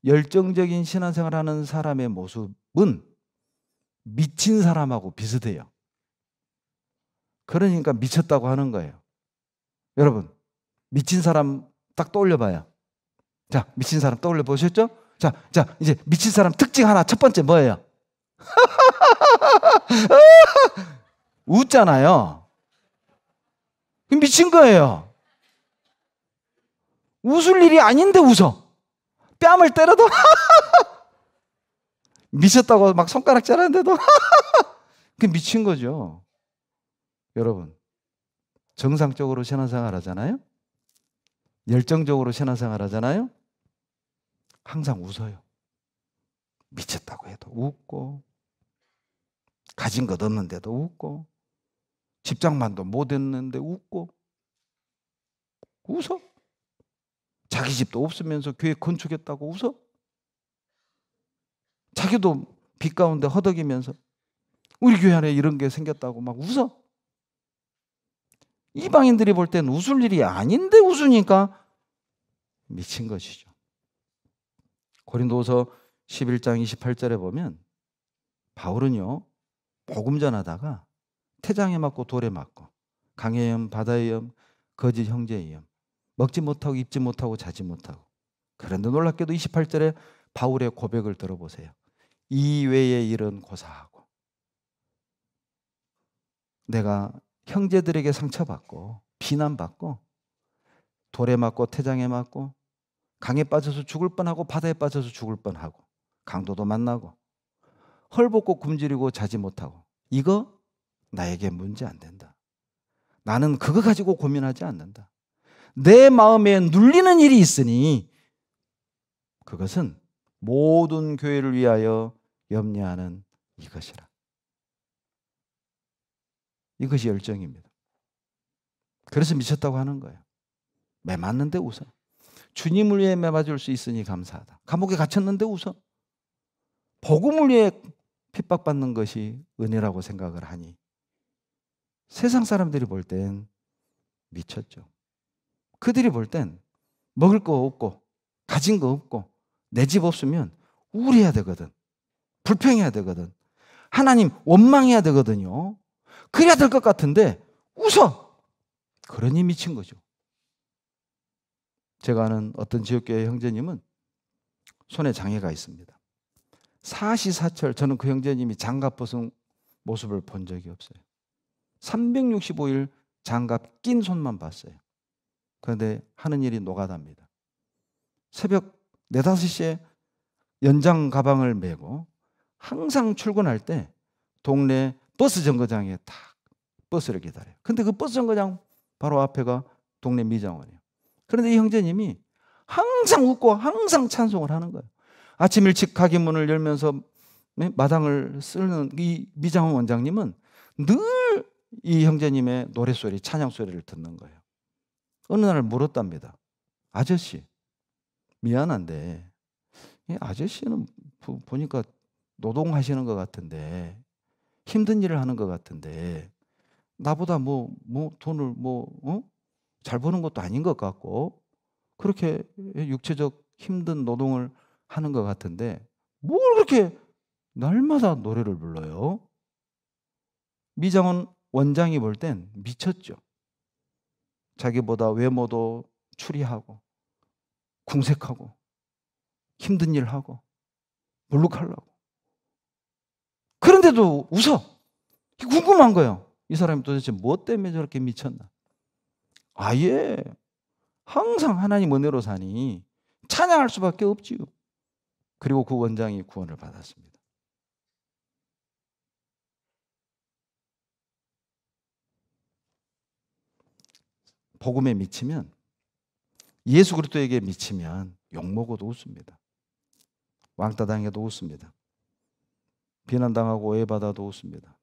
열정적인 신앙생활하는 사람의 모습은 미친 사람하고 비슷해요. 그러니까 미쳤다고 하는 거예요. 여러분, 미친 사람 딱 떠올려 봐요. 자, 미친 사람 떠올려 보셨죠? 자, 이제 미친 사람 특징 하나, 첫 번째 뭐예요? 웃잖아요. 미친 거예요. 웃을 일이 아닌데 웃어. 뺨을 때려도 미쳤다고 막 손가락 자르는데도 그게 미친 거죠. 여러분, 정상적으로 신앙생활 하잖아요. 열정적으로 신앙생활 하잖아요. 항상 웃어요. 미쳤다고 해도 웃고, 가진 것 없는데도 웃고, 집장만도 못 했는데 웃고, 웃어. 자기 집도 없으면서 교회 건축했다고 웃어. 자기도 빚 가운데 허덕이면서 우리 교회 안에 이런 게 생겼다고 막 웃어. 이방인들이 볼 때는 웃을 일이 아닌데 웃으니까 미친 것이죠. 고린도후서 11장 28절에 보면 바울은요, 복음 전하다가 태장에 맞고 돌에 맞고 강의 염, 바다의 염, 거짓 형제의 염, 먹지 못하고 입지 못하고 자지 못하고. 그런데 놀랍게도 28절에 바울의 고백을 들어보세요. 이외의 일은 고사하고 내가 형제들에게 상처받고 비난받고 돌에 맞고 태장에 맞고 강에 빠져서 죽을 뻔하고 바다에 빠져서 죽을 뻔하고 강도도 만나고 헐벗고 굶주리고 자지 못하고, 이거 나에게 문제 안 된다. 나는 그거 가지고 고민하지 않는다. 내 마음에 눌리는 일이 있으니 그것은 모든 교회를 위하여 염려하는 이것이라. 이것이 열정입니다. 그래서 미쳤다고 하는 거예요. 매 맞는데 웃어. 주님을 위해 매 맞을 수 있으니 감사하다. 감옥에 갇혔는데 웃어. 복음을 위해 핍박받는 것이 은혜라고 생각을 하니 세상 사람들이 볼 땐 미쳤죠. 그들이 볼 땐 먹을 거 없고 가진 거 없고 내 집 없으면 우울해야 되거든. 불평해야 되거든. 하나님 원망해야 되거든요. 그래야 될 것 같은데 웃어. 그러니 미친 거죠. 제가 아는 어떤 지역교회 형제님은 손에 장애가 있습니다. 사시사철 저는 그 형제님이 장갑 벗은 모습을 본 적이 없어요. 365일 장갑 낀 손만 봤어요. 그런데 하는 일이 노가다입니다. 새벽 4, 5시에 연장 가방을 메고 항상 출근할 때 동네 버스 정거장에 딱 버스를 기다려요. 근데 그 버스 정거장 바로 앞에가 동네 미장원이에요. 그런데 이 형제님이 항상 웃고 항상 찬송을 하는 거예요. 아침 일찍 가게 문을 열면서 마당을 쓰는 이 미장원 원장님은 늘 이 형제님의 노랫소리, 찬양소리를 듣는 거예요. 어느 날 물었답니다. 아저씨, 미안한데 이 아저씨는 보니까 노동하시는 것 같은데 힘든 일을 하는 것 같은데 나보다 돈을 잘 버는 것도 아닌 것 같고 그렇게 육체적 힘든 노동을 하는 것 같은데 뭘 그렇게 날마다 노래를 불러요? 미장원 원장이 볼 땐 미쳤죠. 자기보다 외모도 추리하고 궁색하고 힘든 일 하고 블루칼라고. 그런데도 웃어. 궁금한 거예요. 이 사람이 도대체 뭐 때문에 저렇게 미쳤나? 아예 항상 하나님 은혜로 사니 찬양할 수밖에 없지요. 그리고 그 원장이 구원을 받았습니다. 복음에 미치면, 예수 그리스도에게 미치면 욕먹어도 웃습니다. 왕따 당해도 웃습니다. 비난당하고 오해받아도 웃습니다.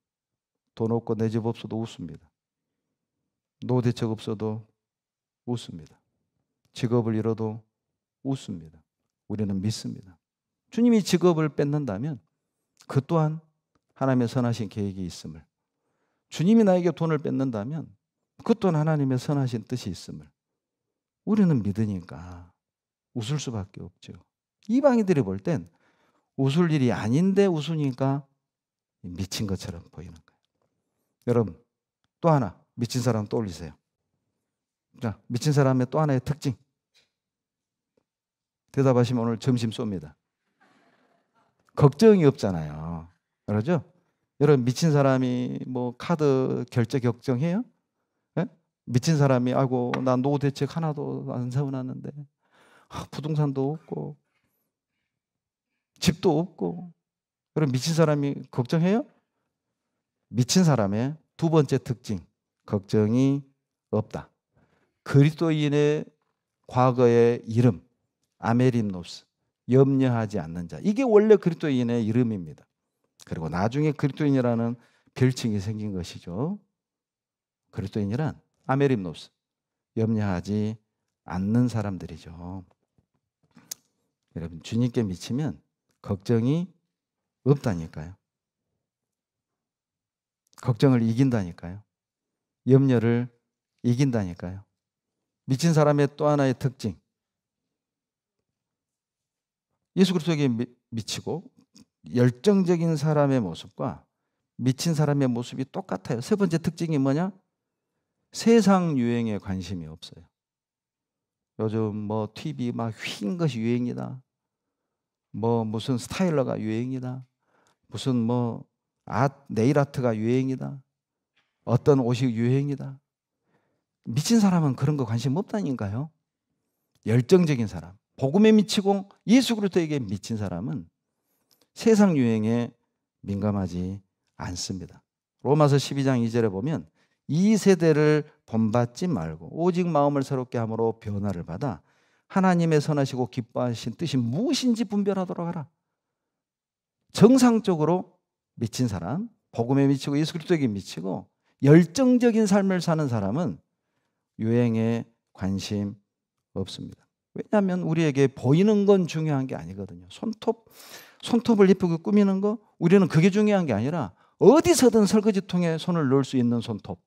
돈 없고 내 집 없어도 웃습니다. 노후 대책 없어도 웃습니다. 직업을 잃어도 웃습니다. 우리는 믿습니다. 주님이 직업을 뺏는다면 그 또한 하나님의 선하신 계획이 있음을, 주님이 나에게 돈을 뺏는다면 그 또한 하나님의 선하신 뜻이 있음을 우리는 믿으니까 웃을 수밖에 없죠. 이방인들이 볼 땐 웃을 일이 아닌데 웃으니까 미친 것처럼 보이는 거예요. 여러분, 또 하나 미친 사람 떠올리세요. 자, 미친 사람의 또 하나의 특징. 대답하시면 오늘 점심 쏩니다. 걱정이 없잖아요. 그러죠? 여러분, 미친 사람이 카드 결제 걱정해요? 네? 미친 사람이 아이고 나 노후 대책 하나도 안 세워놨는데 부동산도 없고 집도 없고. 그럼 미친 사람이 걱정해요? 미친 사람의 두 번째 특징, 걱정이 없다. 그리스도인의 과거의 이름 아메림노스, 염려하지 않는 자. 이게 원래 그리스도인의 이름입니다. 그리고 나중에 그리스도인이라는 별칭이 생긴 것이죠. 그리스도인이란 아메림노스, 염려하지 않는 사람들이죠. 여러분, 주님께 미치면 걱정이 없다니까요. 걱정을 이긴다니까요. 염려를 이긴다니까요. 미친 사람의 또 하나의 특징, 예수 그리스도에게 미치고 열정적인 사람의 모습과 미친 사람의 모습이 똑같아요. 세 번째 특징이 뭐냐? 세상 유행에 관심이 없어요. 요즘 TV 막 휜 것이 유행이다. 무슨 스타일러가 유행이다. 무슨 네일 아트가 유행이다. 어떤 옷이 유행이다. 미친 사람은 그런 거 관심 없다니까요. 열정적인 사람, 복음에 미치고 예수 그리스도에게 미친 사람은 세상 유행에 민감하지 않습니다. 로마서 12장 2절에 보면 이 세대를 본받지 말고 오직 마음을 새롭게 함으로 변화를 받아 하나님의 선하시고 기뻐하신 뜻이 무엇인지 분별하도록 하라. 정상적으로 미친 사람, 복음에 미치고 예수 그리스도에게 미치고 열정적인 삶을 사는 사람은 유행에 관심 없습니다. 왜냐하면 우리에게 보이는 건 중요한 게 아니거든요. 손톱을 예쁘게 꾸미는 거, 우리는 그게 중요한 게 아니라 어디서든 설거지통에 손을 넣을 수 있는 손톱.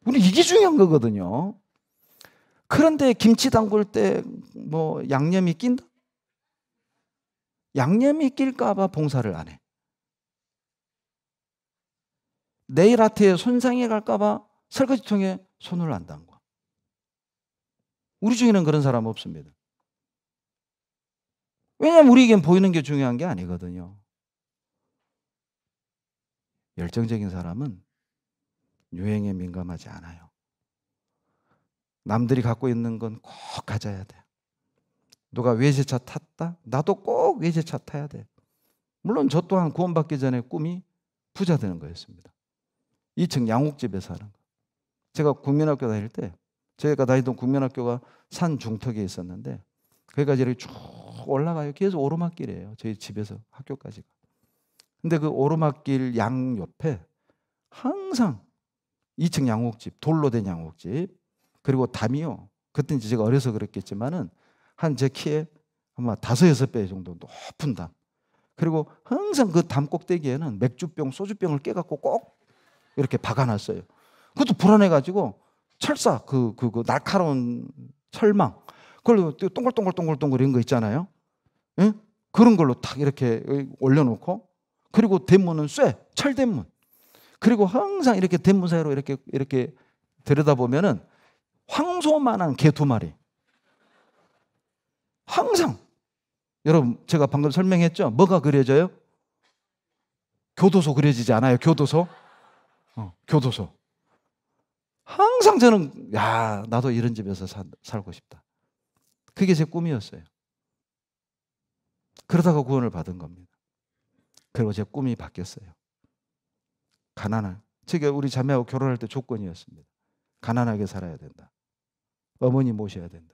우리 이게 중요한 거거든요. 그런데 김치 담글 때 뭐 양념이 낀다? 양념이 낄까 봐 봉사를 안 해. 네일 아트에 손상해 갈까 봐 설거지통에 손을 안 담궈. 우리 중에는 그런 사람 없습니다. 왜냐하면 우리에겐 보이는 게 중요한 게 아니거든요. 열정적인 사람은 유행에 민감하지 않아요. 남들이 갖고 있는 건 꼭 가져야 돼. 누가 외제차 탔다? 나도 꼭 외제차 타야 돼. 물론 저 또한 구원받기 전에 꿈이 부자 되는 거였습니다. 2층 양옥집에 사는 거. 제가 국민학교 다닐 때, 제가 다니던 국민학교가 산 중턱에 있었는데 거기까지 이렇게 쭉 올라가요. 계속 오르막길이에요. 저희 집에서 학교까지가. 근데 그 오르막길 양 옆에 항상 2층 양옥집, 돌로 된 양옥집, 그리고 담이요. 그때 이제 제가 어려서 그랬겠지만은 한 제 키에 아마 5, 6배 정도 높은 담. 그리고 항상 그 담 꼭대기에는 맥주병, 소주병을 깨갖고 꼭 이렇게 박아놨어요. 그것도 불안해가지고 철사, 그 날카로운 철망, 그걸로 동글동글 이런 거 있잖아요. 예? 그런 걸로 탁 이렇게 올려놓고, 그리고 대문은 철대문. 그리고 항상 이렇게 대문 사이로 이렇게 들여다보면은 황소만한 개 2마리. 항상. 여러분, 제가 방금 설명했죠? 뭐가 그려져요? 교도소 그려지지 않아요? 교도소? 교도소. 항상 저는 나도 이런 집에서 살고 싶다. 그게 제 꿈이었어요. 그러다가 구원을 받은 겁니다. 그리고 제 꿈이 바뀌었어요. 가난한. 제가 우리 자매하고 결혼할 때 조건이었습니다. 가난하게 살아야 된다. 어머니 모셔야 된다.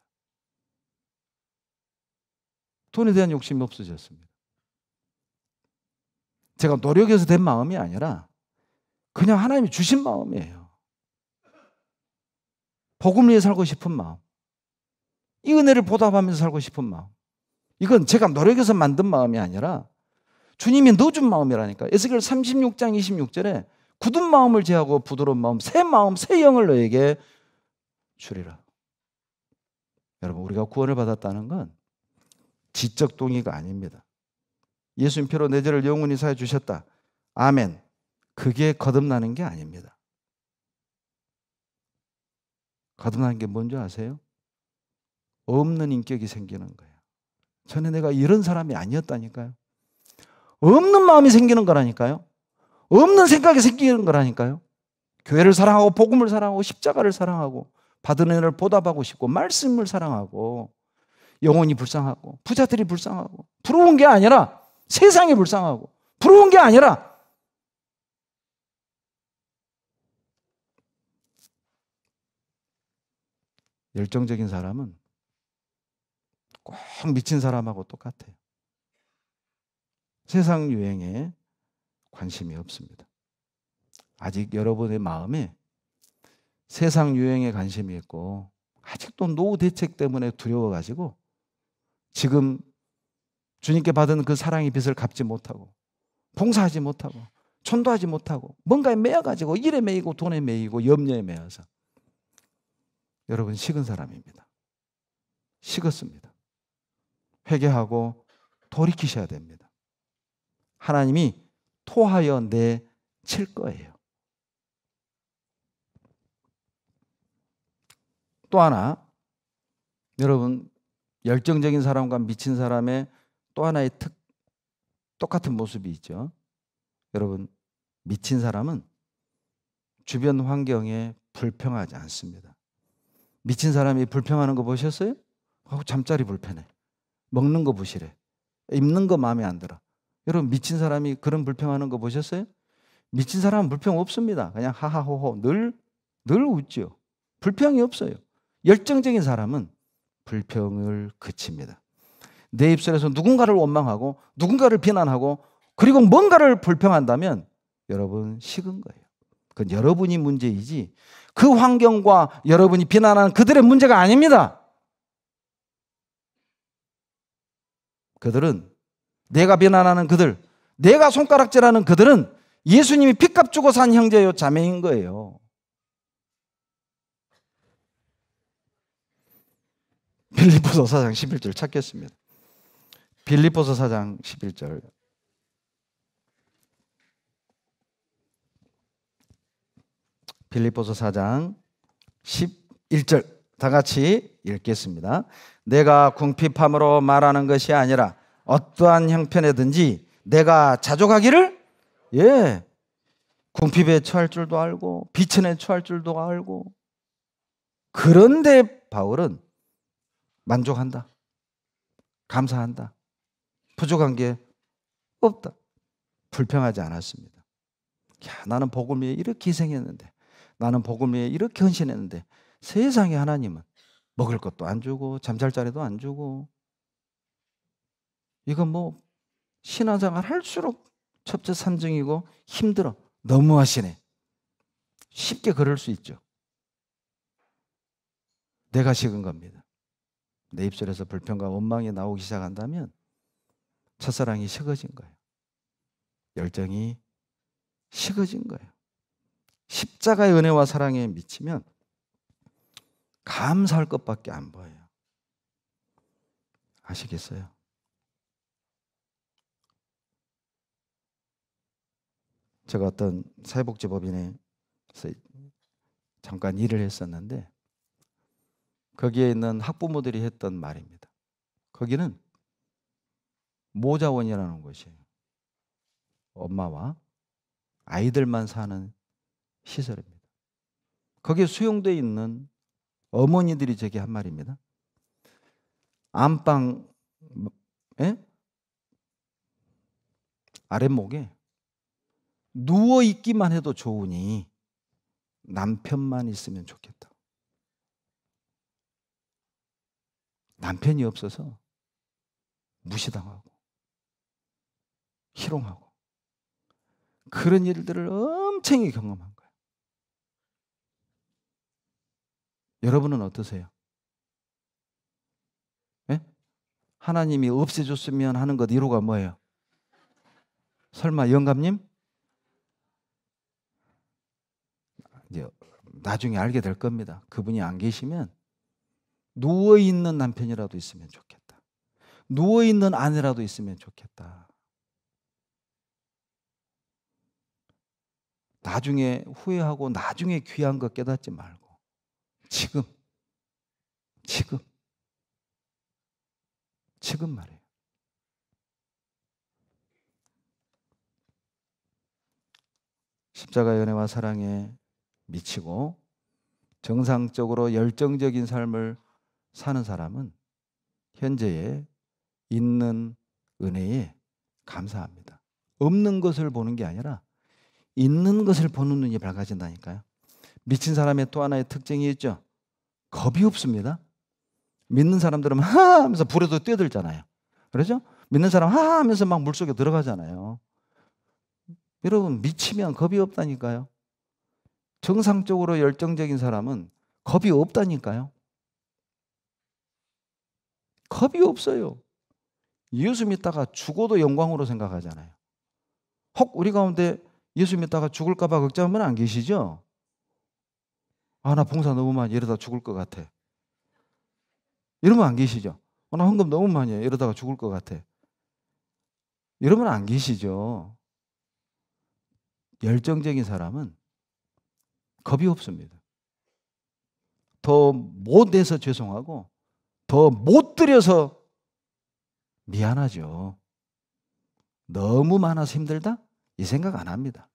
돈에 대한 욕심이 없어졌습니다. 제가 노력해서 된 마음이 아니라 그냥 하나님이 주신 마음이에요. 복음 위에 살고 싶은 마음. 이 은혜를 보답하면서 살고 싶은 마음. 이건 제가 노력해서 만든 마음이 아니라 주님이 넣어준 마음이라니까. 에스겔 36장 26절에 굳은 마음을 제하고 부드러운 마음, 새 영을 너에게 주리라. 여러분, 우리가 구원을 받았다는 건 지적 동의가 아닙니다. 예수님 피로 내 죄를 영원히 사해 주셨다. 아멘. 그게 거듭나는 게 아닙니다. 거듭나는 게 뭔지 아세요? 없는 인격이 생기는 거예요. 전에 내가 이런 사람이 아니었다니까요. 없는 마음이 생기는 거라니까요. 없는 생각이 생기는 거라니까요. 교회를 사랑하고 복음을 사랑하고 십자가를 사랑하고 받은 은혜를 보답하고 싶고 말씀을 사랑하고 영혼이 불쌍하고 부자들이 불쌍하고 부러운 게 아니라 세상이 불쌍하고 부러운 게 아니라 열정적인 사람은 꼭 미친 사람하고 똑같아요. 세상 유행에 관심이 없습니다. 아직 여러분의 마음에 세상 유행에 관심이 있고 아직도 노후 대책 때문에 두려워가지고 지금 주님께 받은 그 사랑의 빚을 갚지 못하고 봉사하지 못하고 전도하지 못하고 뭔가에 매여가지고 일에 매이고 돈에 매이고 염려에 매여서 여러분 식은 사람입니다. 식었습니다. 회개하고 돌이키셔야 됩니다. 하나님이 토하여 내칠 거예요. 또 하나, 여러분 열정적인 사람과 미친 사람의 또 하나의 똑같은 모습이 있죠. 여러분, 미친 사람은 주변 환경에 불평하지 않습니다. 미친 사람이 불평하는 거 보셨어요? 잠자리 불편해. 먹는 거 부실해. 입는 거 마음에 안 들어. 여러분, 미친 사람이 그런 불평하는 거 보셨어요? 미친 사람은 불평 없습니다. 그냥 하하호호 늘 웃죠. 불평이 없어요. 열정적인 사람은 불평을 그칩니다. 내 입술에서 누군가를 원망하고 누군가를 비난하고 그리고 뭔가를 불평한다면 여러분 식은 거예요. 그건 여러분이 문제이지 그 환경과 여러분이 비난하는 그들의 문제가 아닙니다. 그들은 내가 비난하는 그들, 내가 손가락질하는 그들은 예수님이 핏값 주고 산 형제요 자매인 거예요. 빌립보서 4장 11절 찾겠습니다. 빌립보서 4장 11절. 빌립보서 4장 11절 다 같이 읽겠습니다. 내가 궁핍함으로 말하는 것이 아니라 어떠한 형편에든지 내가 자족하기를 궁핍에 처할 줄도 알고 비천에 처할 줄도 알고 그런데 바울은 만족한다. 감사한다. 부족한 게 없다. 불평하지 않았습니다. 야, 나는 복음을 위해 이렇게 희생했는데 나는 복음을 위해 이렇게 헌신했는데 세상에 하나님은 먹을 것도 안 주고 잠잘 자리도 안 주고 이건 뭐 신앙생활 할수록 첩첩산중이고 힘들어. 너무하시네. 쉽게 그럴 수 있죠. 내가 식은 겁니다. 내 입술에서 불평과 원망이 나오기 시작한다면 첫사랑이 식어진 거예요. 열정이 식어진 거예요. 십자가의 은혜와 사랑에 미치면 감사할 것밖에 안 보여요. 아시겠어요? 제가 어떤 사회복지법인에서 잠깐 일을 했었는데 거기에 있는 학부모들이 했던 말입니다. 거기는 모자원이라는 곳이에요. 엄마와 아이들만 사는 시설입니다. 거기에 수용되어 있는 어머니들이 제게 한 말입니다. 안방에 아랫목에 누워 있기만 해도 좋으니 남편만 있으면 좋겠다. 남편이 없어서 무시당하고 희롱하고 그런 일들을 엄청 경험한 거예요. 여러분은 어떠세요? 네? 하나님이 없애줬으면 하는 것 1호가 뭐예요? 설마 영감님? 이제 나중에 알게 될 겁니다. 그분이 안 계시면 누워있는 남편이라도 있으면 좋겠다. 누워있는 아내라도 있으면 좋겠다. 나중에 후회하고 나중에 귀한 거 깨닫지 말고 지금 말이에요. 십자가의 은혜와 사랑에 미치고 정상적으로 열정적인 삶을 사는 사람은 현재에 있는 은혜에 감사합니다. 없는 것을 보는 게 아니라 있는 것을 보는 눈이 밝아진다니까요. 미친 사람의 또 하나의 특징이 있죠. 겁이 없습니다. 믿는 사람들은 하하 하면서 불에도 뛰어들잖아요. 그렇죠? 믿는 사람 하하 하면서 막 물속에 들어가잖아요. 여러분 미치면 겁이 없다니까요. 정상적으로 열정적인 사람은 겁이 없다니까요. 겁이 없어요. 예수 믿다가 죽어도 영광으로 생각하잖아요. 혹 우리 가운데 예수 믿다가 죽을까 봐 걱정하는 분 안 계시죠? 아, 나 봉사 너무 많이 이러다 죽을 것 같아. 이러면 안 계시죠? 나 헌금 너무 많이 해. 이러다가 죽을 것 같아. 이러면 안 계시죠? 열정적인 사람은 겁이 없습니다. 더 못해서 죄송하고 더 못 드려서 미안하죠. 너무 많아서 힘들다? 이 생각 안 합니다.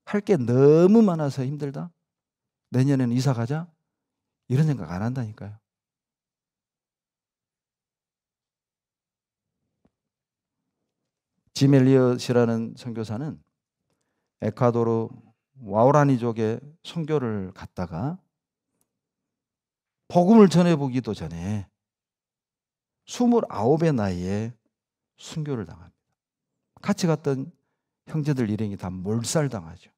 할 게 너무 많아서 힘들다? 내년에는 이사 가자? 이런 생각 안 한다니까요. 짐 엘리엇이라는 선교사는 에콰도르 와우라니족에 선교를 갔다가 복음을 전해보기도 전에 29의 나이에 순교를 당합니다. 같이 갔던 형제들 일행이 다 몰살당하죠.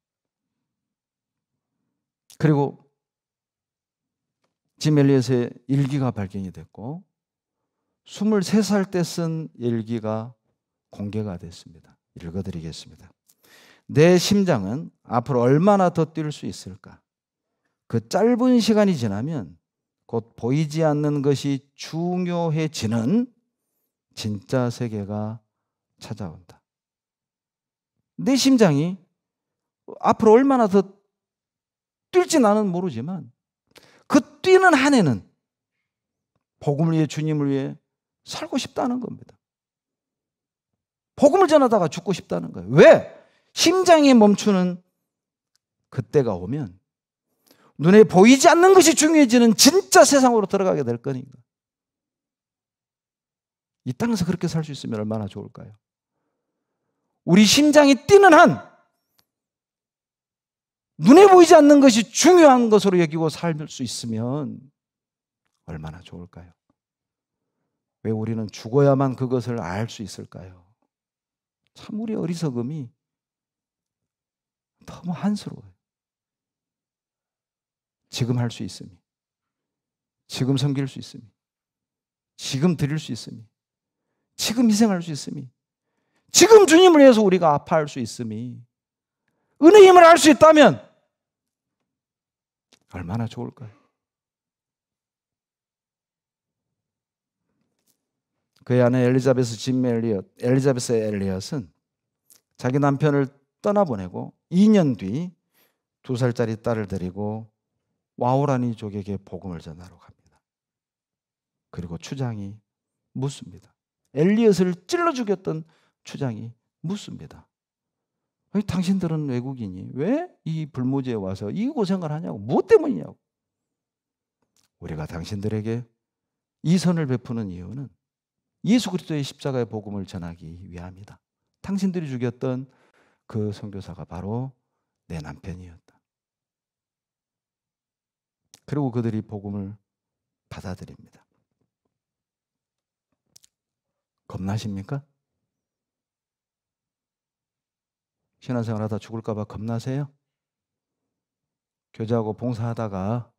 그리고 짐 엘리엇의 일기가 발견이 됐고 23살 때 쓴 일기가 공개가 됐습니다. 읽어드리겠습니다. 내 심장은 앞으로 얼마나 더 뛸 수 있을까? 그 짧은 시간이 지나면 곧 보이지 않는 것이 중요해지는 진짜 세계가 찾아온다. 내 심장이 앞으로 얼마나 더 뛸지 나는 모르지만 그 뛰는 한에는 복음을 위해 주님을 위해 살고 싶다는 겁니다. 복음을 전하다가 죽고 싶다는 거예요. 왜? 심장이 멈추는 그때가 오면 눈에 보이지 않는 것이 중요해지는 진짜 세상으로 들어가게 될 거니까. 이 땅에서 그렇게 살 수 있으면 얼마나 좋을까요? 우리 심장이 뛰는 한 눈에 보이지 않는 것이 중요한 것으로 여기고 살 수 있으면 얼마나 좋을까요? 왜 우리는 죽어야만 그것을 알 수 있을까요? 참 우리 어리석음이 너무 한스러워요. 지금 할 수 있으니, 지금 섬길 수 있으니, 지금 드릴 수 있으니, 지금 희생할 수 있으니, 지금 주님을 위해서 우리가 아파할 수 있으니, 은혜의 힘을 알 수 있다면 얼마나 좋을까요? 그의 아내 엘리자베스 엘리엇은 자기 남편을 떠나보내고 2년 뒤 2살짜리 딸을 데리고 와오라니족에게 복음을 전하러 갑니다. 그리고 추장이 묻습니다. 엘리엇을 찔러 죽였던 추장이 묻습니다. 아니, 당신들은 외국인이 왜 이 불모지에 와서 이 고생을 하냐고, 무엇 때문이냐고. 우리가 당신들에게 이 선을 베푸는 이유는 예수 그리스도의 십자가의 복음을 전하기 위함이다. 당신들이 죽였던 그 선교사가 바로 내 남편이었다. 그리고 그들이 복음을 받아들입니다. 겁나십니까? 신앙생활 하다 죽을까 봐 겁나세요? 교제하고 봉사하다가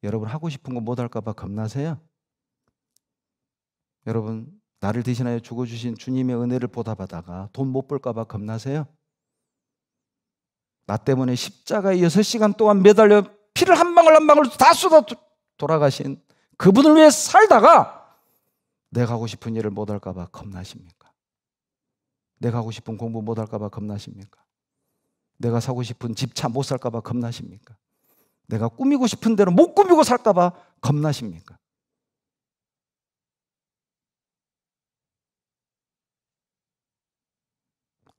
여러분 하고 싶은 거 못 할까 봐 겁나세요? 여러분 나를 대신하여 죽어주신 주님의 은혜를 보답하다가 돈 못 벌까 봐 겁나세요? 나 때문에 십자가에 6시간 동안 매달려 피를 한 방울 한 방울 다 쏟아 돌아가신 그분을 위해 살다가 내가 하고 싶은 일을 못 할까 봐 겁나십니까? 내가 하고 싶은 공부 못 할까 봐 겁나십니까? 내가 사고 싶은 집, 차 못 살까 봐 겁나십니까? 내가 꾸미고 싶은 대로 못 꾸미고 살까 봐 겁나십니까?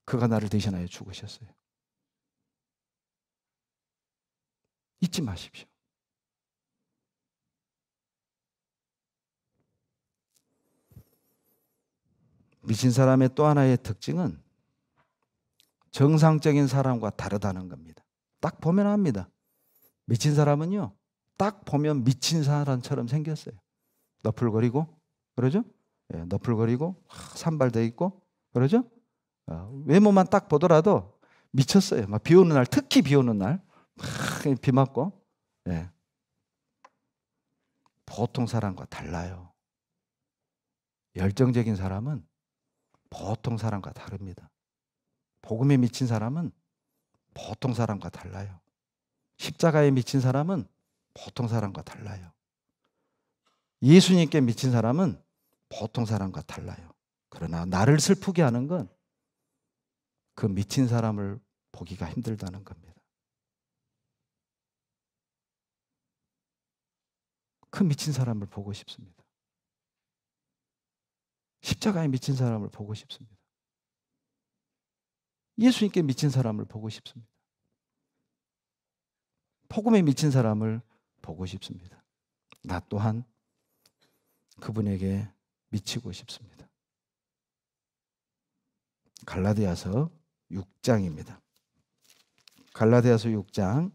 그가 나를 대신하여 죽으셨어요. 잊지 마십시오. 미친 사람의 또 하나의 특징은 정상적인 사람과 다르다는 겁니다. 딱 보면 압니다. 미친 사람은요, 딱 보면 미친 사람처럼 생겼어요. 너풀거리고, 그러죠? 예, 너풀거리고, 산발돼 있고, 그러죠? 외모만 딱 보더라도 미쳤어요. 막 비 오는 날, 특히 비 오는 날, 비 맞고, 예. 보통 사람과 달라요. 열정적인 사람은 보통 사람과 다릅니다. 복음에 미친 사람은 보통 사람과 달라요. 십자가에 미친 사람은 보통 사람과 달라요. 예수님께 미친 사람은 보통 사람과 달라요. 그러나 나를 슬프게 하는 건 그 미친 사람을 보기가 힘들다는 겁니다. 그 미친 사람을 보고 싶습니다. 십자가에 미친 사람을 보고 싶습니다. 예수님께 미친 사람을 보고 싶습니다. 복음에 미친 사람을 보고 싶습니다. 나 또한 그분에게 미치고 싶습니다. 갈라디아서 6장입니다. 갈라디아서 6장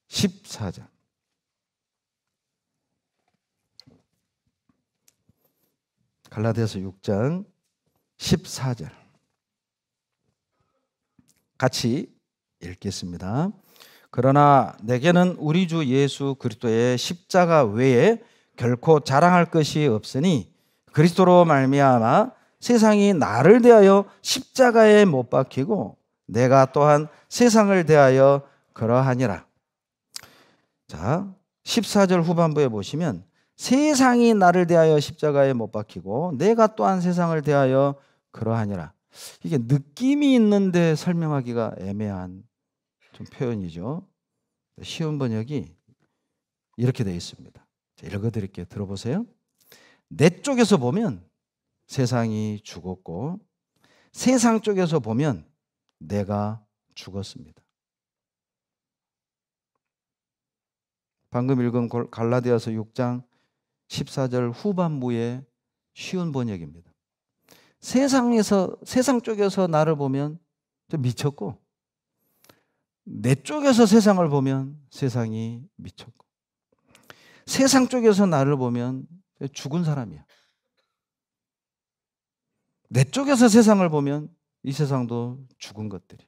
14절. 갈라디아서 6장 14절 같이 읽겠습니다. 그러나 내게는 우리 주 예수 그리스도의 십자가 외에 결코 자랑할 것이 없으니 그리스도로 말미암아 세상이 나를 대하여 십자가에 못 박히고 내가 또한 세상을 대하여 그러하니라. 자, 14절 후반부에 보시면 세상이 나를 대하여 십자가에 못 박히고 내가 또한 세상을 대하여 그러하니라. 이게 느낌이 있는데 설명하기가 애매한 좀 표현이죠. 쉬운 번역이 이렇게 되어 있습니다. 읽어드릴게요. 들어보세요. 내 쪽에서 보면 세상이 죽었고 세상 쪽에서 보면 내가 죽었습니다. 방금 읽은 갈라디아서 6장 14절 후반부의 쉬운 번역입니다. 세상 쪽에서 나를 보면 좀 미쳤고 내 쪽에서 세상을 보면 세상이 미쳤고 세상 쪽에서 나를 보면 죽은 사람이야. 내 쪽에서 세상을 보면 이 세상도 죽은 것들이.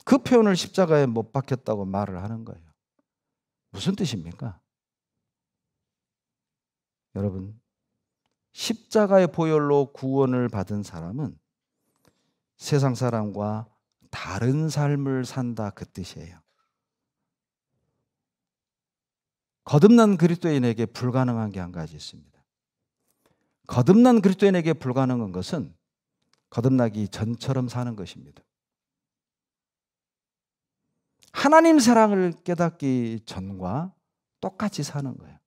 그 표현을 십자가에 못 박혔다고 말을 하는 거예요. 무슨 뜻입니까? 여러분, 십자가의 보혈로 구원을 받은 사람은 세상 사람과 다른 삶을 산다 그 뜻이에요. 거듭난 그리스도인에게 불가능한 게 한 가지 있습니다. 거듭난 그리스도인에게 불가능한 것은 거듭나기 전처럼 사는 것입니다. 하나님 사랑을 깨닫기 전과 똑같이 사는 거예요.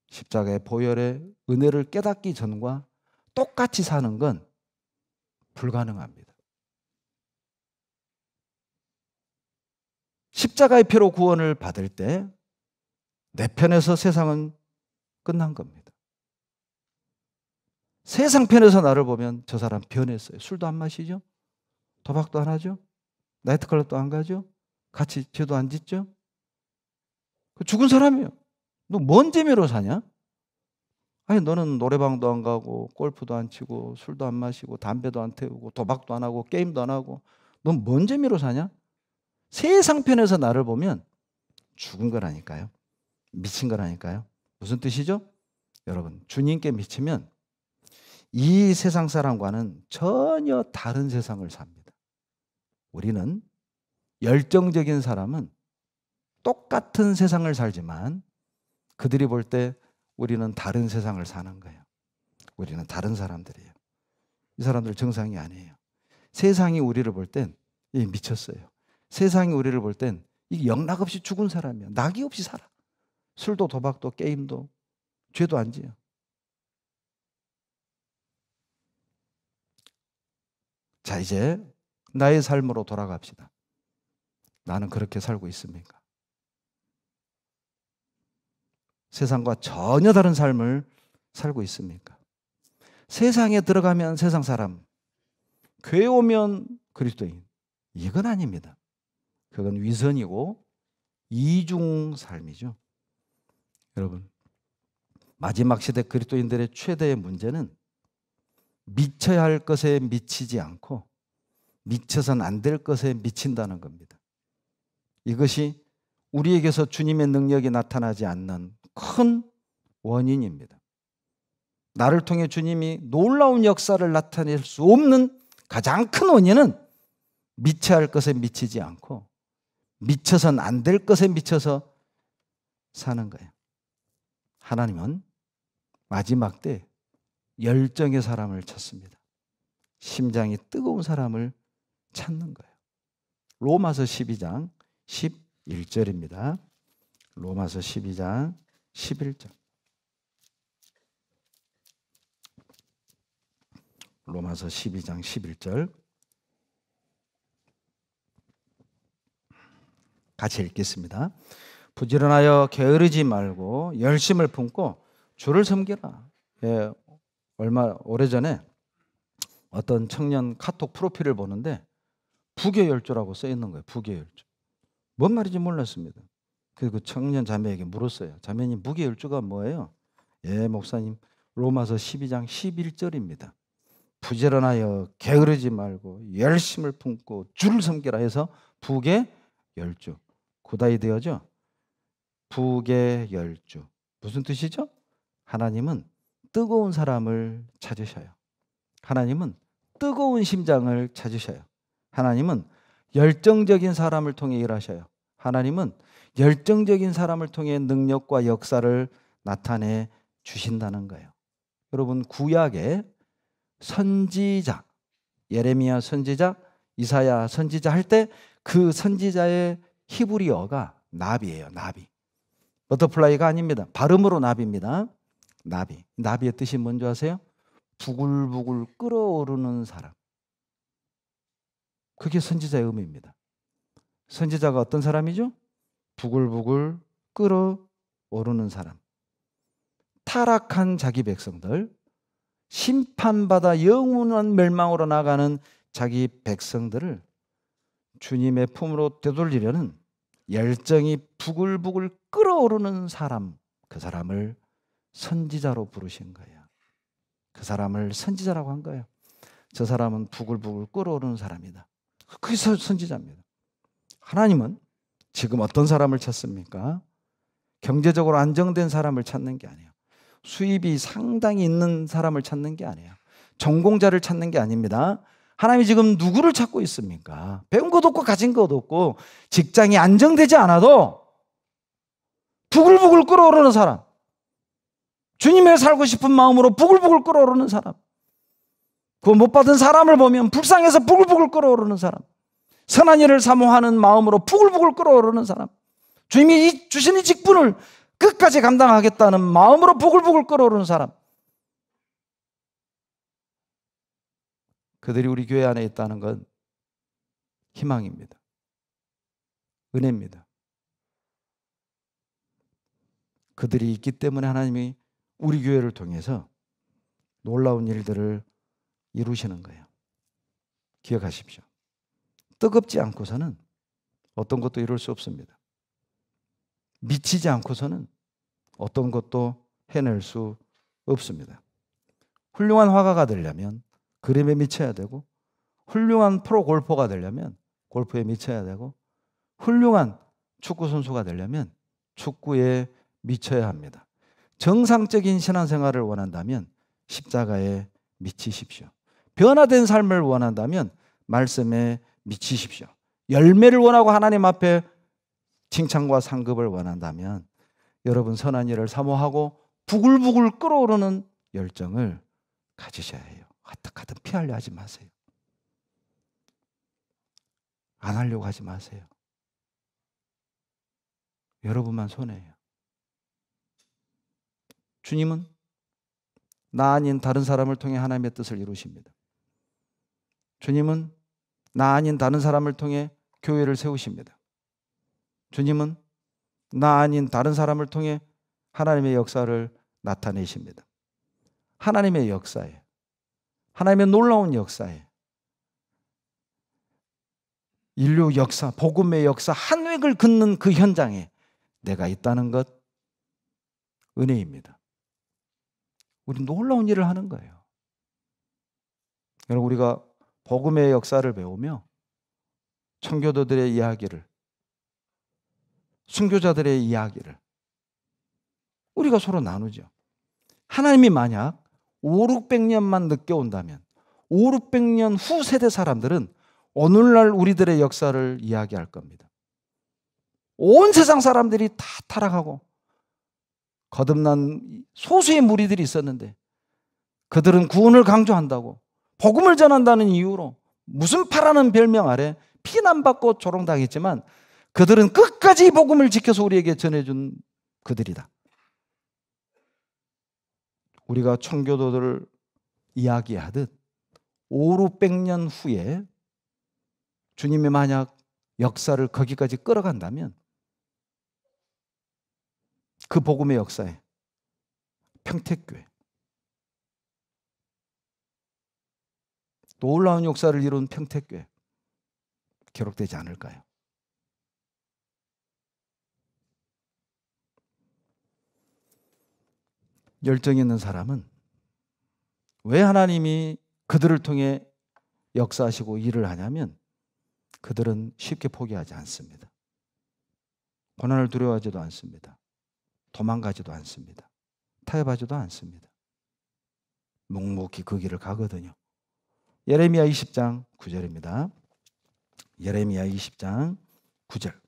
십자가의 보혈의 은혜를 깨닫기 전과 똑같이 사는 건 불가능합니다. 십자가의 피로 구원을 받을 때 내 편에서 세상은 끝난 겁니다. 세상 편에서 나를 보면 저 사람 변했어요. 술도 안 마시죠? 도박도 안 하죠? 나이트클럽도 안 가죠? 같이 죄도 안 짓죠? 죽은 사람이에요. 너 뭔 재미로 사냐? 아니 너는 노래방도 안 가고 골프도 안 치고 술도 안 마시고 담배도 안 태우고 도박도 안 하고 게임도 안 하고 넌 뭔 재미로 사냐? 세상 편에서 나를 보면 죽은 거라니까요. 미친 거라니까요. 무슨 뜻이죠? 여러분, 주님께 미치면 이 세상 사람과는 전혀 다른 세상을 삽니다. 우리는 열정적인 사람은 똑같은 세상을 살지만 그들이 볼 때 우리는 다른 세상을 사는 거예요. 우리는 다른 사람들이에요. 이 사람들 정상이 아니에요. 세상이 우리를 볼 땐 미쳤어요. 세상이 우리를 볼 땐 이게 영락없이 죽은 사람이야. 낙이 없이 살아. 술도 도박도 게임도 죄도 안 지어. 자, 이제 나의 삶으로 돌아갑시다. 나는 그렇게 살고 있습니까? 세상과 전혀 다른 삶을 살고 있습니까? 세상에 들어가면 세상 사람, 교회 오면 그리스도인. 이건 아닙니다. 그건 위선이고 이중 삶이죠. 여러분, 마지막 시대 그리스도인들의 최대의 문제는 미쳐야 할 것에 미치지 않고 미쳐선 안 될 것에 미친다는 겁니다. 이것이 우리에게서 주님의 능력이 나타나지 않는 큰 원인입니다. 나를 통해 주님이 놀라운 역사를 나타낼 수 없는 가장 큰 원인은 미쳐야 할 것에 미치지 않고 미쳐선 안 될 것에 미쳐서 사는 거예요. 하나님은 마지막 때 열정의 사람을 찾습니다. 심장이 뜨거운 사람을 찾는 거예요. 로마서 12장 11절입니다. 로마서 12장 11절. 로마서 12장 11절. 같이 읽겠습니다. 부지런하여 게으르지 말고 열심을 품고 주를 섬기라. 예, 얼마 오래전에 어떤 청년 카톡 프로필을 보는데 부교열조라고 써 있는 거예요. 부교열조. 뭔 말인지 몰랐습니다. 그래서 그 청년 자매에게 물었어요. 자매님, 부교열조가 뭐예요? 예, 목사님. 로마서 12장 11절입니다. 부지런하여 게으르지 말고 열심을 품고 주를 섬기라 해서 북의 열주. 고다이 되어죠. 북의 열주. 무슨 뜻이죠? 하나님은 뜨거운 사람을 찾으셔요. 하나님은 뜨거운 심장을 찾으셔요. 하나님은 열정적인 사람을 통해 일하셔요. 하나님은 열정적인 사람을 통해 능력과 역사를 나타내 주신다는 거예요. 여러분, 구약의 선지자, 예레미야 선지자, 이사야 선지자 할 때 그 선지자의 히브리어가 나비예요. 나비. 버터플라이가 아닙니다. 발음으로 나비입니다. 나비. 나비의 뜻이 뭔지 아세요? 부글부글 끓어오르는 사람. 그게 선지자의 의미입니다. 선지자가 어떤 사람이죠? 부글부글 끓어오르는 사람. 타락한 자기 백성들, 심판받아 영원한 멸망으로 나가는 자기 백성들을 주님의 품으로 되돌리려는 열정이 부글부글 끓어오르는 사람, 그 사람을 선지자로 부르신 거예요. 그 사람을 선지자라고 한 거예요. 저 사람은 부글부글 끓어오르는 사람이다. 그게 선지자입니다. 하나님은 지금 어떤 사람을 찾습니까? 경제적으로 안정된 사람을 찾는 게 아니에요. 수입이 상당히 있는 사람을 찾는 게 아니에요. 전공자를 찾는 게 아닙니다. 하나님이 지금 누구를 찾고 있습니까? 배운 것도 없고 가진 것도 없고 직장이 안정되지 않아도 부글부글 끓어오르는 사람, 주님을 살고 싶은 마음으로 부글부글 끓어오르는 사람, 그 못 받은 사람을 보면 불쌍해서 부글부글 끓어오르는 사람, 선한 일을 사모하는 마음으로 부글부글 끓어오르는 사람, 주님이 주신 이 직분을 끝까지 감당하겠다는 마음으로 부글부글 끓어오르는 사람, 그들이 우리 교회 안에 있다는 건 희망입니다. 은혜입니다. 그들이 있기 때문에 하나님이 우리 교회를 통해서 놀라운 일들을 이루시는 거예요. 기억하십시오. 뜨겁지 않고서는 어떤 것도 이룰 수 없습니다. 미치지 않고서는 어떤 것도 해낼 수 없습니다. 훌륭한 화가가 되려면 그림에 미쳐야 되고, 훌륭한 프로 골퍼가 되려면 골프에 미쳐야 되고, 훌륭한 축구 선수가 되려면 축구에 미쳐야 합니다. 정상적인 신앙생활을 원한다면 십자가에 미치십시오. 변화된 삶을 원한다면 말씀에 미치십시오. 열매를 원하고 하나님 앞에 칭찬과 상급을 원한다면 여러분 선한 일을 사모하고 부글부글 끓어오르는 열정을 가지셔야 해요. 어떻게든 피하려 하지 마세요. 안 하려고 하지 마세요. 여러분만 손해예요. 주님은 나 아닌 다른 사람을 통해 하나님의 뜻을 이루십니다. 주님은 나 아닌 다른 사람을 통해 교회를 세우십니다. 주님은 나 아닌 다른 사람을 통해 하나님의 역사를 나타내십니다. 하나님의 역사에, 하나님의 놀라운 역사에, 인류 역사, 복음의 역사 한 획을 긋는 그 현장에 내가 있다는 것, 은혜입니다. 우리 놀라운 일을 하는 거예요. 여러분, 우리가 복음의 역사를 배우며 청교도들의 이야기를, 순교자들의 이야기를 우리가 서로 나누죠. 하나님이 만약 500~600년만 늦게 온다면 500~600년 후 세대 사람들은 오늘날 우리들의 역사를 이야기할 겁니다. 온 세상 사람들이 다 타락하고 거듭난 소수의 무리들이 있었는데 그들은 구원을 강조한다고 복음을 전한다는 이유로 무슨 파라는 별명 아래 피난받고 조롱당했지만 그들은 끝까지 복음을 지켜서 우리에게 전해준 그들이다. 우리가 청교도들을 이야기하듯 500~600년 후에 주님이 만약 역사를 거기까지 끌어간다면 그 복음의 역사에 평택교회, 놀라운 역사를 이룬 평택교회 기록되지 않을까요? 열정 있는 사람은 왜 하나님이 그들을 통해 역사하시고 일을 하냐면 그들은 쉽게 포기하지 않습니다. 고난을 두려워하지도 않습니다. 도망가지도 않습니다. 타협하지도 않습니다. 묵묵히 그 길을 가거든요. 예레미야 20장 9절입니다. 예레미야 20장 9절.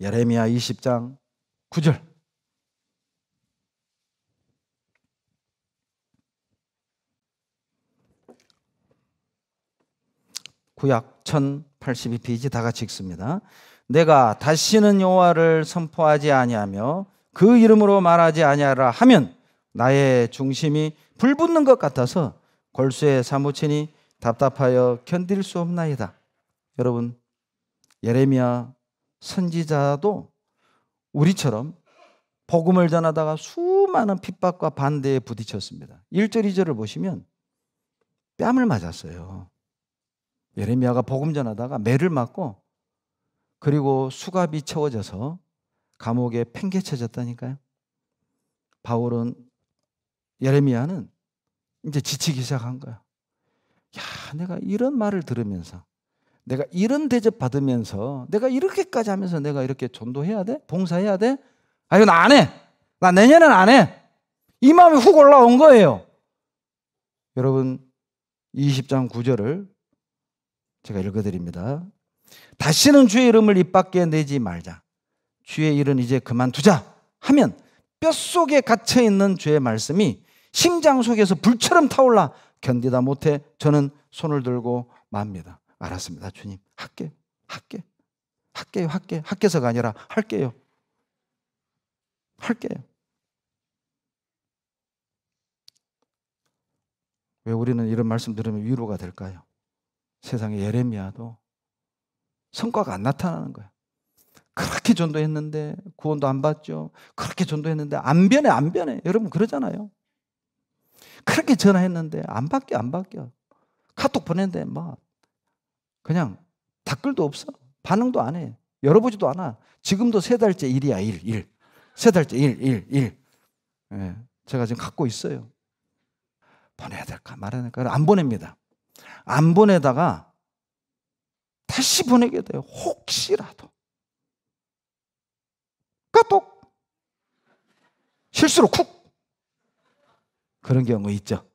예레미야 20장 9절. 구약 1082페이지 다 같이 읽습니다. 내가 다시는 여호와를 선포하지 아니하며 그 이름으로 말하지 아니하라 하면 나의 중심이 불붙는 것 같아서 골수에 사무치니 답답하여 견딜 수 없나이다. 여러분, 예레미야 선지자도 우리처럼 복음을 전하다가 수많은 핍박과 반대에 부딪혔습니다. 1절 2절을 보시면 뺨을 맞았어요. 예레미야가 복음 전하다가 매를 맞고 그리고 수갑이 채워져서 감옥에 팽개쳐졌다니까요. 바울은 예레미야는 이제 지치기 시작한 거야. 야, 내가 이런 말을 들으면서 내가 이런 대접 받으면서 내가 이렇게까지 하면서 내가 이렇게 전도해야 돼? 봉사해야 돼? 아, 이거 나 안 해. 나 내년엔 안 해. 이 마음이 훅 올라온 거예요. 여러분 20장 9절을 제가 읽어드립니다. 다시는 주의 이름을 입 밖에 내지 말자. 주의 일은 이제 그만두자 하면 뼛속에 갇혀있는 주의 말씀이 심장 속에서 불처럼 타올라 견디다 못해 저는 손을 들고 맙니다. 알았습니다. 주님. 할게요. 할게서가 아니라 할게요. 왜 우리는 이런 말씀 들으면 위로가 될까요? 세상에 예레미야도 성과가 안 나타나는 거예요. 그렇게 전도했는데 구원도 안 받죠. 그렇게 전도했는데 안 변해. 여러분 그러잖아요. 그렇게 전화했는데 안 바뀌어. 카톡 보냈는데 뭐 그냥 댓글도 없어. 반응도 안 해. 열어보지도 않아. 지금도 3달째 일이야. 일. 3달째 일. 예, 제가 지금 갖고 있어요. 보내야 될까 말아야 될까 안 보냅니다. 안 보내다가 다시 보내게 돼요. 혹시라도. 카톡 실수로 쿡 그런 경우 있죠.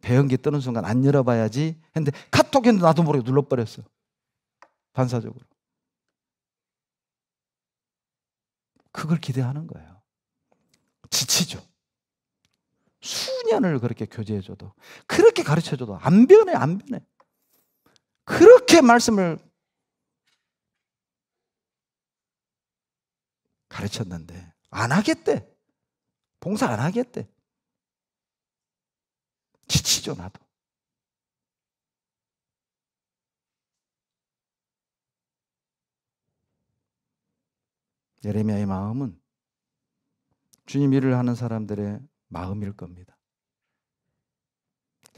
배연기 뜨는 순간 안 열어봐야지 했는데 카톡 했는데 나도 모르게 눌러버렸어. 반사적으로. 그걸 기대하는 거예요. 지치죠. 수년을 그렇게 교제해줘도 그렇게 가르쳐줘도 안 변해. 그렇게 말씀을 가르쳤는데 안 하겠대. 봉사 안 하겠대. 지치죠. 나도. 예레미야의 마음은 주님 일을 하는 사람들의 마음일 겁니다.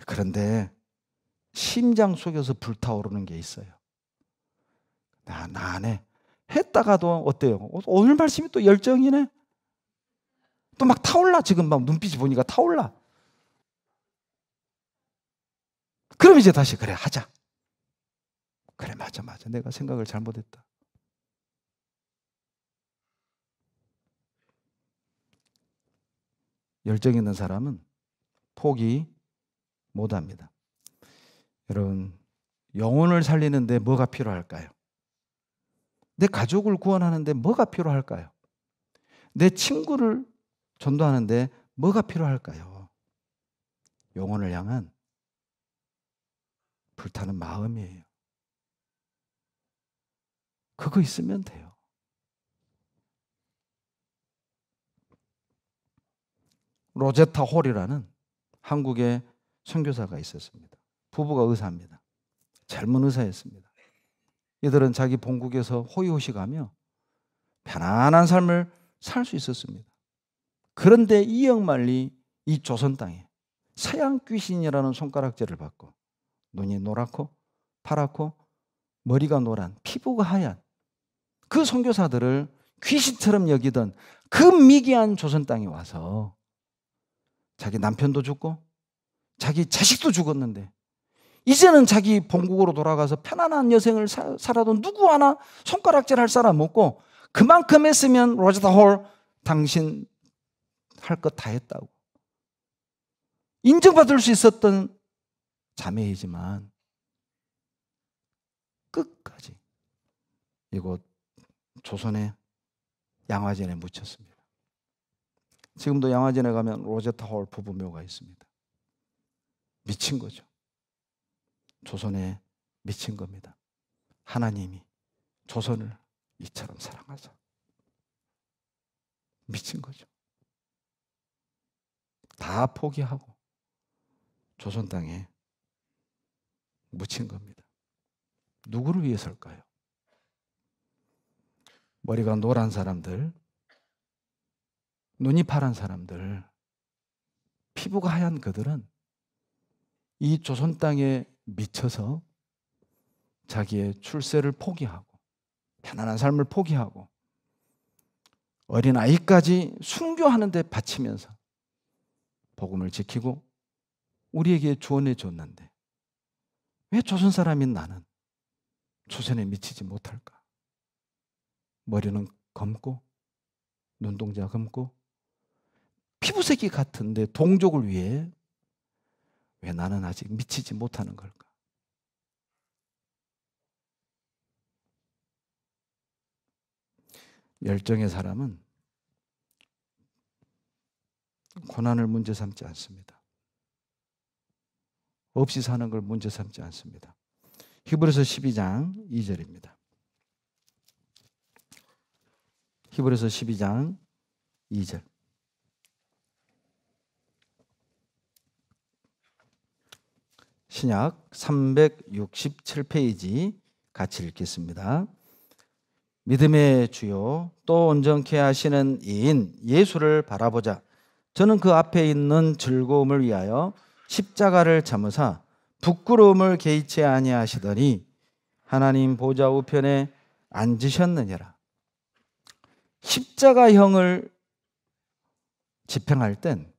그런데 심장 속에서 불타오르는 게 있어요. 나 안 해. 했다가도 어때요? 오늘 말씀이 또 열정이네. 또 막 타올라. 지금 막 눈빛이 보니까 타올라. 그럼 이제 다시 그래 하자. 그래 맞아. 내가 생각을 잘못했다. 열정 있는 사람은 포기 못합니다. 여러분 영혼을 살리는데 뭐가 필요할까요? 내 가족을 구원하는데 뭐가 필요할까요? 내 친구를 전도하는데 뭐가 필요할까요? 영혼을 향한 불타는 마음이에요. 그거 있으면 돼요. 로제타 홀이라는 한국의 선교사가 있었습니다. 부부가 의사입니다. 젊은 의사였습니다. 이들은 자기 본국에서 호의호식하며 편안한 삶을 살 수 있었습니다. 그런데 이역만리 이 조선 땅에 서양 귀신이라는 손가락질을 받고 눈이 노랗고 파랗고 머리가 노란, 피부가 하얀 그 선교사들을 귀신처럼 여기던 그 미개한 조선 땅에 와서 자기 남편도 죽고 자기 자식도 죽었는데 이제는 자기 본국으로 돌아가서 편안한 여생을 살아도 누구 하나 손가락질 할 사람 없고 그만큼 했으면 로제타 홀 당신 할 것 다 했다고 인정받을 수 있었던 자매이지만 끝까지 이곳 조선의 양화전에 묻혔습니다. 지금도 양화전에 가면 로제타 홀 부부묘가 있습니다. 미친 거죠. 조선에 미친 겁니다. 하나님이 조선을 이처럼 사랑하자. 미친 거죠. 다 포기하고 조선 땅에 묻힌 겁니다. 누구를 위해서일까요? 머리가 노란 사람들, 눈이 파란 사람들, 피부가 하얀 그들은 이 조선 땅에 미쳐서 자기의 출세를 포기하고 편안한 삶을 포기하고 어린아이까지 순교하는 데 바치면서 복음을 지키고 우리에게 조언해 줬는데 왜 조선 사람인 나는 조선에 미치지 못할까? 머리는 검고 눈동자 검고 피부색이 같은데 동족을 위해 왜 나는 아직 미치지 못하는 걸까? 열정의 사람은 고난을 문제 삼지 않습니다. 없이 사는 걸 문제 삼지 않습니다. 히브리서 12장 2절입니다. 히브리서 12장 2절. 신약 367페이지 같이 읽겠습니다. 믿음의 주요 또 온전케 하시는 이인 예수를 바라보자. 저는 그 앞에 있는 즐거움을 위하여 십자가를 참으사 부끄러움을 개의치 아니하시더니 하나님 보좌 우편에 앉으셨느니라. 십자가형을 집행할 땐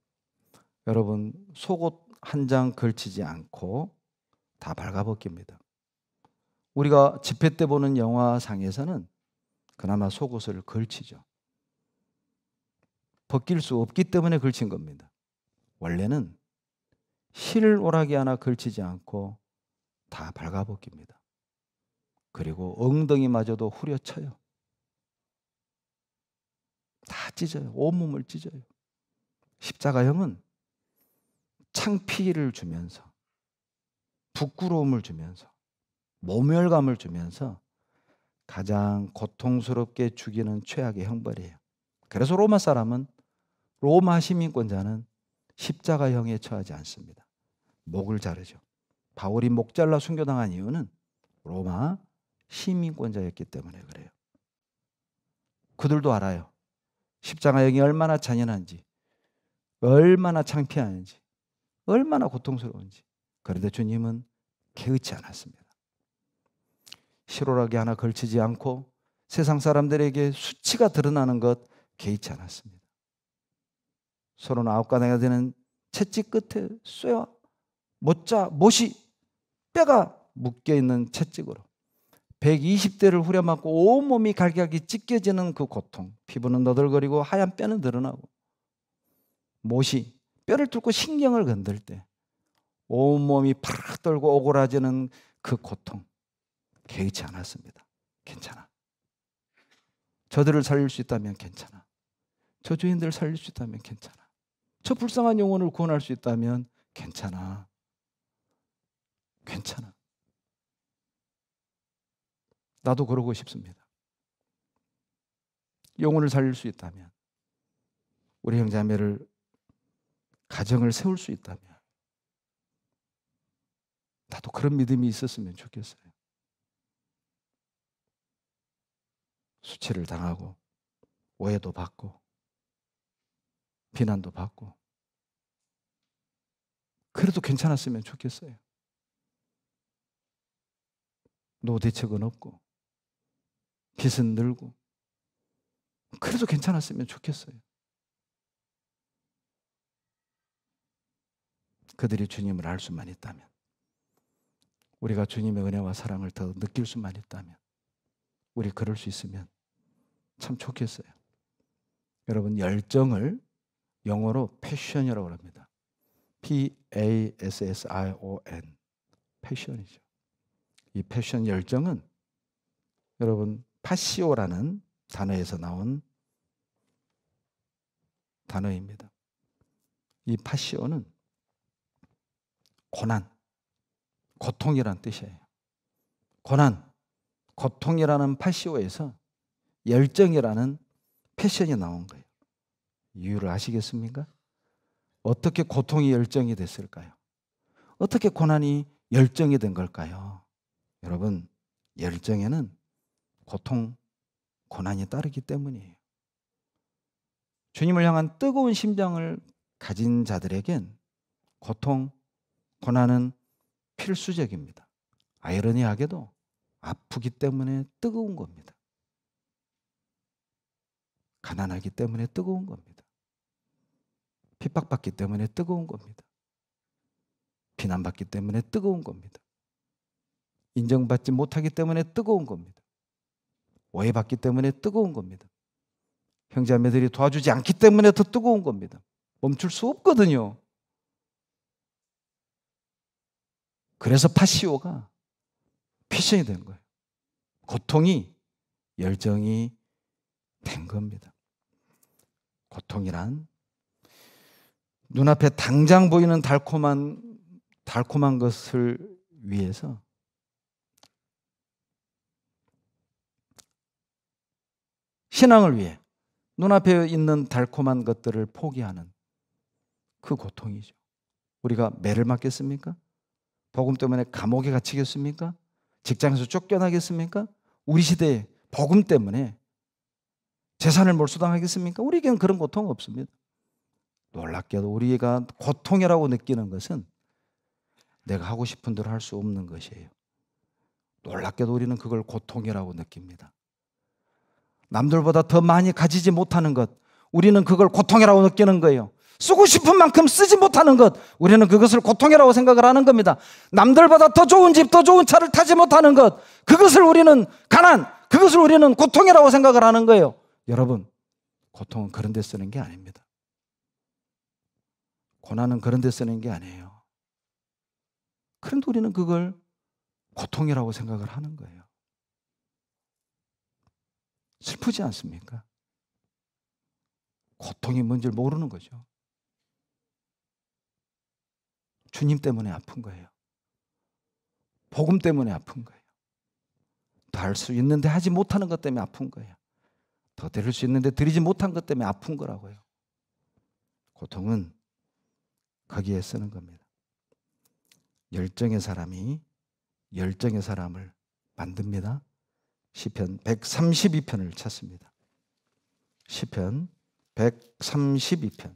여러분 속옷 한 장 걸치지 않고 다 발가벗깁니다. 우리가 집회 때 보는 영화상에서는 그나마 속옷을 걸치죠. 벗길 수 없기 때문에 걸친 겁니다. 원래는 실오라기 하나 걸치지 않고 다 발가벗깁니다. 그리고 엉덩이마저도 후려쳐요. 다 찢어요. 온몸을 찢어요. 십자가형은 창피를 주면서 부끄러움을 주면서 모멸감을 주면서 가장 고통스럽게 죽이는 최악의 형벌이에요. 그래서 로마 사람은 로마 시민권자는 십자가형에 처하지 않습니다. 목을 자르죠. 바울이 목 잘라 순교당한 이유는 로마 시민권자였기 때문에 그래요. 그들도 알아요. 십자가형이 얼마나 잔인한지, 얼마나 창피한지, 얼마나 고통스러운지. 그런데 주님은 개의치 않았습니다. 실오라기 하나 걸치지 않고 세상 사람들에게 수치가 드러나는 것 개의치 않았습니다. 39가닥이 되는 채찍 끝에 쇠와 못이 뼈가 묶여있는 채찍으로 120대를 후려맞고 온몸이 갈기갈기 찢겨지는 그 고통, 피부는 너덜거리고 하얀 뼈는 드러나고 못이 뼈를 뚫고 신경을 건들 때 온몸이 파락 떨고 오그라지는 그 고통 개의치 않았습니다. 괜찮아. 저들을 살릴 수 있다면 괜찮아. 저 죄인들을 살릴 수 있다면 괜찮아. 저 불쌍한 영혼을 구원할 수 있다면 괜찮아. 괜찮아. 나도 그러고 싶습니다. 영혼을 살릴 수 있다면, 우리 형제자매를 가정을 세울 수 있다면 나도 그런 믿음이 있었으면 좋겠어요. 수치를 당하고 오해도 받고 비난도 받고 그래도 괜찮았으면 좋겠어요. 노후 대책은 없고 빚은 늘고 그래도 괜찮았으면 좋겠어요. 그들이 주님을 알 수만 있다면, 우리가 주님의 은혜와 사랑을 더 느낄 수만 있다면, 우리 그럴 수 있으면 참 좋겠어요. 여러분, 열정을 영어로 패션이라고 합니다. Passion, 패션이죠. 이 패션 열정은 여러분 파시오라는 단어에서 나온 단어입니다. 이 파시오는 고난, 고통이라는 뜻이에요. 고난, 고통이라는 파시오에서 열정이라는 패션이 나온 거예요. 이유를 아시겠습니까? 어떻게 고통이 열정이 됐을까요? 어떻게 고난이 열정이 된 걸까요? 여러분, 열정에는 고통, 고난이 따르기 때문이에요. 주님을 향한 뜨거운 심장을 가진 자들에겐 고통, 고난은 필수적입니다. 아이러니하게도 아프기 때문에 뜨거운 겁니다. 가난하기 때문에 뜨거운 겁니다. 핍박받기 때문에 뜨거운 겁니다. 비난받기 때문에 뜨거운 겁니다. 인정받지 못하기 때문에 뜨거운 겁니다. 오해받기 때문에 뜨거운 겁니다. 형제자매들이 도와주지 않기 때문에 더 뜨거운 겁니다. 멈출 수 없거든요. 그래서 파시오가 패션이 된 거예요. 고통이 열정이 된 겁니다. 고통이란 눈앞에 당장 보이는 달콤한 것을 위해서 신앙을 위해 눈앞에 있는 달콤한 것들을 포기하는 그 고통이죠. 우리가 매를 맞겠습니까? 복음 때문에 감옥에 갇히겠습니까? 직장에서 쫓겨나겠습니까? 우리 시대에 복음 때문에 재산을 몰수당하겠습니까? 우리에게는 그런 고통 없습니다. 놀랍게도 우리가 고통이라고 느끼는 것은 내가 하고 싶은 대로 할 수 없는 것이에요. 놀랍게도 우리는 그걸 고통이라고 느낍니다. 남들보다 더 많이 가지지 못하는 것, 우리는 그걸 고통이라고 느끼는 거예요. 쓰고 싶은 만큼 쓰지 못하는 것, 우리는 그것을 고통이라고 생각을 하는 겁니다. 남들보다 더 좋은 집, 더 좋은 차를 타지 못하는 것, 그것을 우리는 그것을 우리는 고통이라고 생각을 하는 거예요. 여러분, 고통은 그런 데 쓰는 게 아닙니다. 고난은 그런 데 쓰는 게 아니에요. 그런데 우리는 그걸 고통이라고 생각을 하는 거예요. 슬프지 않습니까? 고통이 뭔지를 모르는 거죠. 주님 때문에 아픈 거예요. 복음 때문에 아픈 거예요. 더 할 수 있는데 하지 못하는 것 때문에 아픈 거예요. 더 드릴 수 있는데 드리지 못한 것 때문에 아픈 거라고요. 고통은 거기에 쓰는 겁니다. 열정의 사람이 열정의 사람을 만듭니다. 시편 132편을 찾습니다. 시편 132편.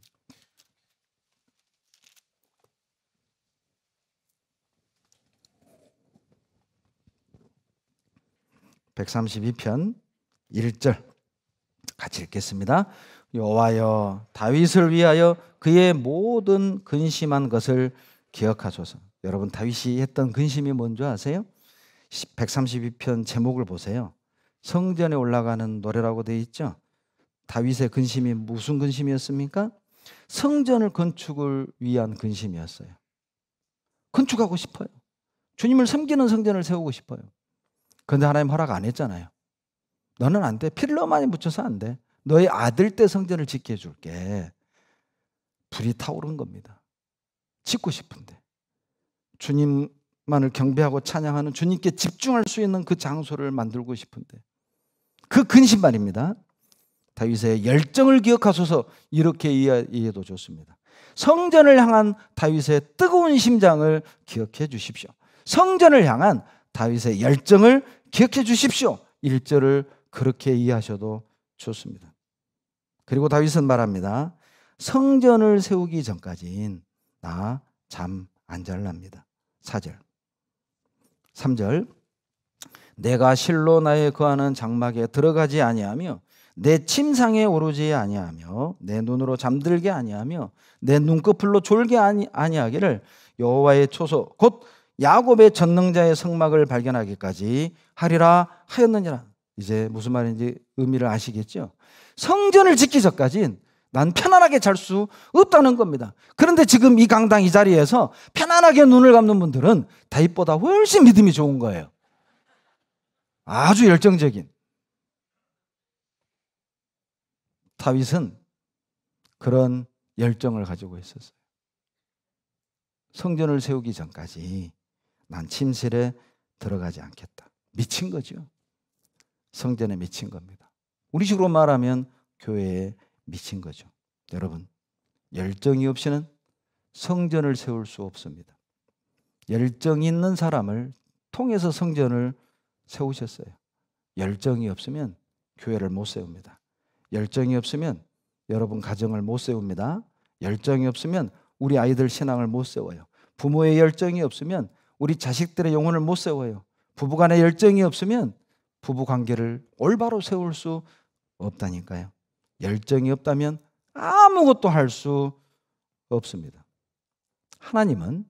132편 1절 같이 읽겠습니다. 여호와여 다윗을 위하여 그의 모든 근심한 것을 기억하소서. 여러분, 다윗이 했던 근심이 뭔지 아세요? 132편 제목을 보세요. 성전에 올라가는 노래라고 되어 있죠. 다윗의 근심이 무슨 근심이었습니까? 성전을 건축을 위한 근심이었어요. 건축하고 싶어요. 주님을 섬기는 성전을 세우고 싶어요. 그런데 하나님 허락 안 했잖아요. 너는 안 돼. 피를 너무 많이 묻혀서 안 돼. 너의 아들 때 성전을 짓게 해줄게. 불이 타오른 겁니다. 짓고 싶은데. 주님만을 경배하고 찬양하는, 주님께 집중할 수 있는 그 장소를 만들고 싶은데. 그 근심 말입니다. 다윗의 열정을 기억하소서. 이렇게 이해해도 좋습니다. 성전을 향한 다윗의 뜨거운 심장을 기억해 주십시오. 성전을 향한 다윗의 열정을 기억해 주십시오. 1절을 그렇게 이해하셔도 좋습니다. 그리고 다윗은 말합니다. 성전을 세우기 전까지는 나 잠 안 잘랍니다. 4절 3절 내가 실로 나의 거하는 장막에 들어가지 아니하며 내 침상에 오르지 아니하며 내 눈으로 잠들게 아니하며 내 눈꺼풀로 졸게 아니하기를 여호와의 초소 곧 야곱의 전능자의 성막을 발견하기까지 하리라 하였느니라. 이제 무슨 말인지 의미를 아시겠죠? 성전을 짓기 전까진 난 편안하게 잘 수 없다는 겁니다. 그런데 지금 이 강당 이 자리에서 편안하게 눈을 감는 분들은 다윗보다 훨씬 믿음이 좋은 거예요. 아주 열정적인. 다윗은 그런 열정을 가지고 있었어요. 성전을 세우기 전까지 난 침실에 들어가지 않겠다. 미친 거죠. 성전에 미친 겁니다. 우리 식으로 말하면 교회에 미친 거죠. 여러분, 열정이 없이는 성전을 세울 수 없습니다. 열정이 있는 사람을 통해서 성전을 세우셨어요. 열정이 없으면 교회를 못 세웁니다. 열정이 없으면 여러분 가정을 못 세웁니다. 열정이 없으면 우리 아이들 신앙을 못 세워요. 부모의 열정이 없으면 우리 자식들의 영혼을 못 세워요. 부부간의 열정이 없으면 부부 관계를 올바로 세울 수 없다니까요. 열정이 없다면 아무것도 할 수 없습니다. 하나님은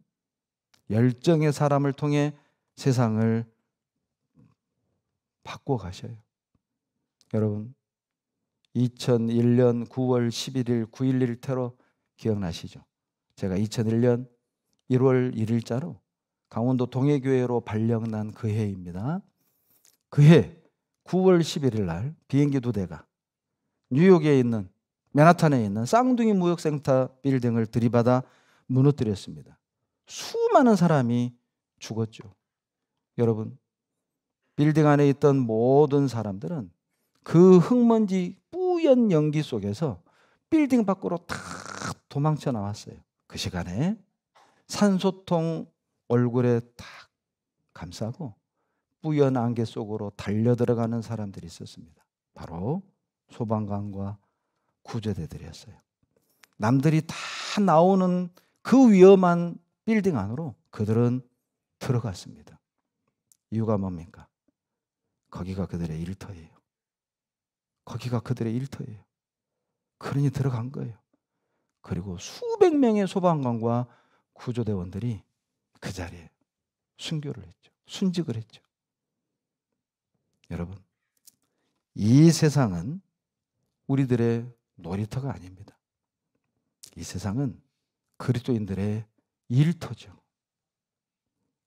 열정의 사람을 통해 세상을 바꿔 가셔요. 여러분, 2001년 9월 11일 9.11 테러 기억나시죠? 제가 2001년 1월 1일자로 강원도 동해교회로 발령난 그 해입니다. 그 해 9월 11일 날 비행기 2대가 뉴욕에 있는 맨하탄에 있는 쌍둥이 무역센터 빌딩을 들이받아 무너뜨렸습니다. 수많은 사람이 죽었죠. 여러분, 빌딩 안에 있던 모든 사람들은 그 흙먼지 뿌연 연기 속에서 빌딩 밖으로 다 도망쳐 나왔어요. 그 시간에 산소통 얼굴에 딱 감싸고 뿌연 안개 속으로 달려 들어가는 사람들이 있었습니다. 바로 소방관과 구조대들이었어요. 남들이 다 나오는 그 위험한 빌딩 안으로 그들은 들어갔습니다. 이유가 뭡니까? 거기가 그들의 일터예요. 거기가 그들의 일터예요. 그러니 들어간 거예요. 그리고 수백 명의 소방관과 구조대원들이 그 자리에 순교를 했죠. 순직을 했죠. 여러분, 이 세상은 우리들의 놀이터가 아닙니다. 이 세상은 그리스도인들의 일터죠.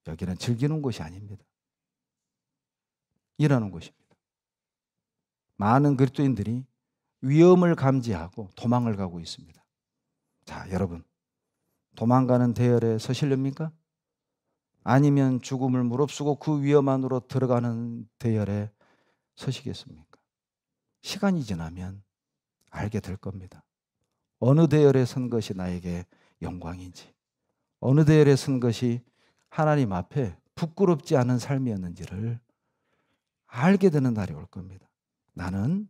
여기는 즐기는 곳이 아닙니다. 일하는 곳입니다. 많은 그리스도인들이 위험을 감지하고 도망을 가고 있습니다. 자, 여러분, 도망가는 대열에 서시렵니까? 아니면 죽음을 무릅쓰고 그 위험 안으로 들어가는 대열에 서시겠습니까? 시간이 지나면 알게 될 겁니다. 어느 대열에 선 것이 나에게 영광인지, 어느 대열에 선 것이 하나님 앞에 부끄럽지 않은 삶이었는지를 알게 되는 날이 올 겁니다. 나는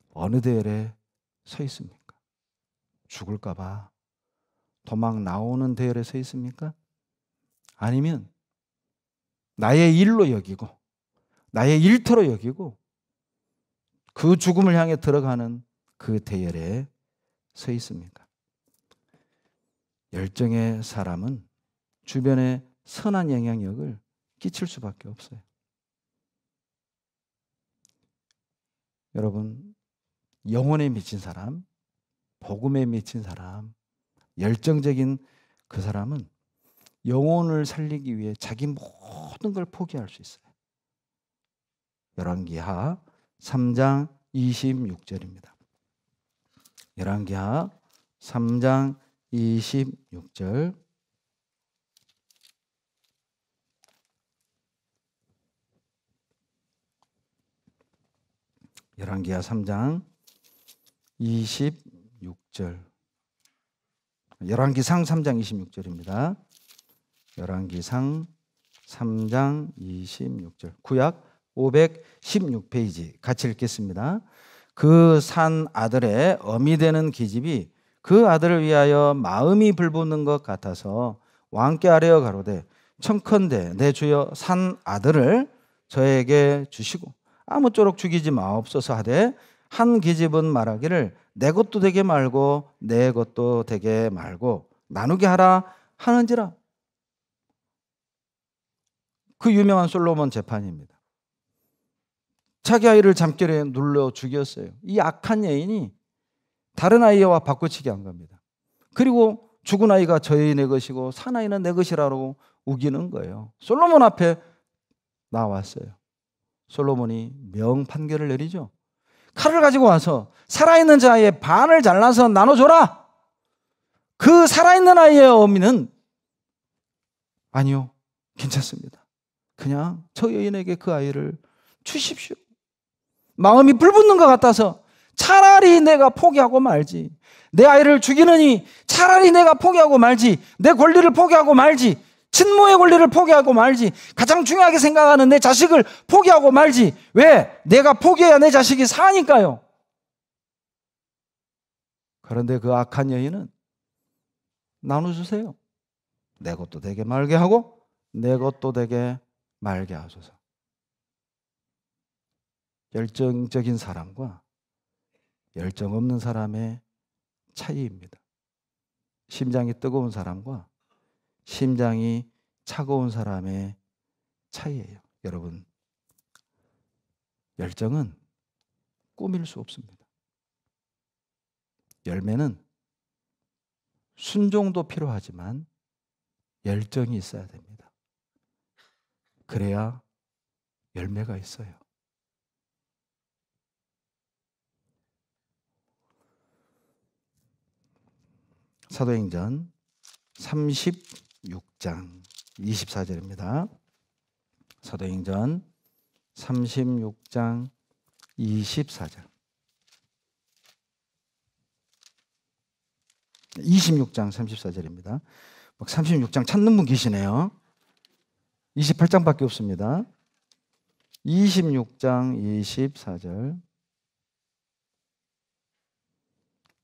어느 대열에 서 있습니까? 죽을까 봐 도망 나오는 대열에 서 있습니까? 아니면 나의 일로 여기고 나의 일터로 여기고 그 죽음을 향해 들어가는 그 대열에 서 있습니까? 열정의 사람은 주변에 선한 영향력을 끼칠 수밖에 없어요. 여러분, 영혼에 미친 사람, 복음에 미친 사람, 열정적인 그 사람은 영혼을 살리기 위해 자기 모든 걸 포기할 수 있어요. 열왕기하 3장 26절입니다. 열왕기하 3장 26절. 열왕기하 3장 26절. 열왕기상 3장 26절입니다. 열왕기상 3장 26절. 구약 516페이지 같이 읽겠습니다. 그 산 아들의 어미 되는 기집이 그 아들을 위하여 마음이 불붙는 것 같아서 왕께 아뢰어 가로되 청컨대 내 주여 산 아들을 저에게 주시고 아무쪼록 죽이지 마옵소서 하되 한 계집은 말하기를 내 것도 되게 말고 내 것도 되게 말고 나누게 하라 하는지라. 그 유명한 솔로몬 재판입니다. 자기 아이를 잠결에 눌러 죽였어요. 이 악한 여인이 다른 아이와 바꿔치기 한 겁니다. 그리고 죽은 아이가 저 여인의 것이고 산 아이는 내 것이라고 우기는 거예요. 솔로몬 앞에 나왔어요. 솔로몬이 명판결을 내리죠. 칼을 가지고 와서 살아있는 자의 반을 잘라서 나눠줘라. 그 살아있는 아이의 어미는 아니요, 괜찮습니다. 그냥 저 여인에게 그 아이를 주십시오. 마음이 불붙는 것 같아서 차라리 내가 포기하고 말지. 내 아이를 죽이느니 차라리 내가 포기하고 말지. 내 권리를 포기하고 말지. 친모의 권리를 포기하고 말지. 가장 중요하게 생각하는 내 자식을 포기하고 말지. 왜? 내가 포기해야 내 자식이 사니까요. 그런데 그 악한 여인은 나눠주세요. 내 것도 되게 말게 하고 내 것도 되게 말게 하소서. 열정적인 사람과 열정 없는 사람의 차이입니다. 심장이 뜨거운 사람과 심장이 차가운 사람의 차이예요. 여러분, 열정은 꾸밀 수 없습니다. 열매는 순종도 필요하지만 열정이 있어야 됩니다. 그래야 열매가 있어요. 사도행전 36장 24절입니다. 사도행전 36장 24절. 26장 34절입니다. 36장 찾는 분 계시네요. 28장밖에 없습니다. 26장 24절.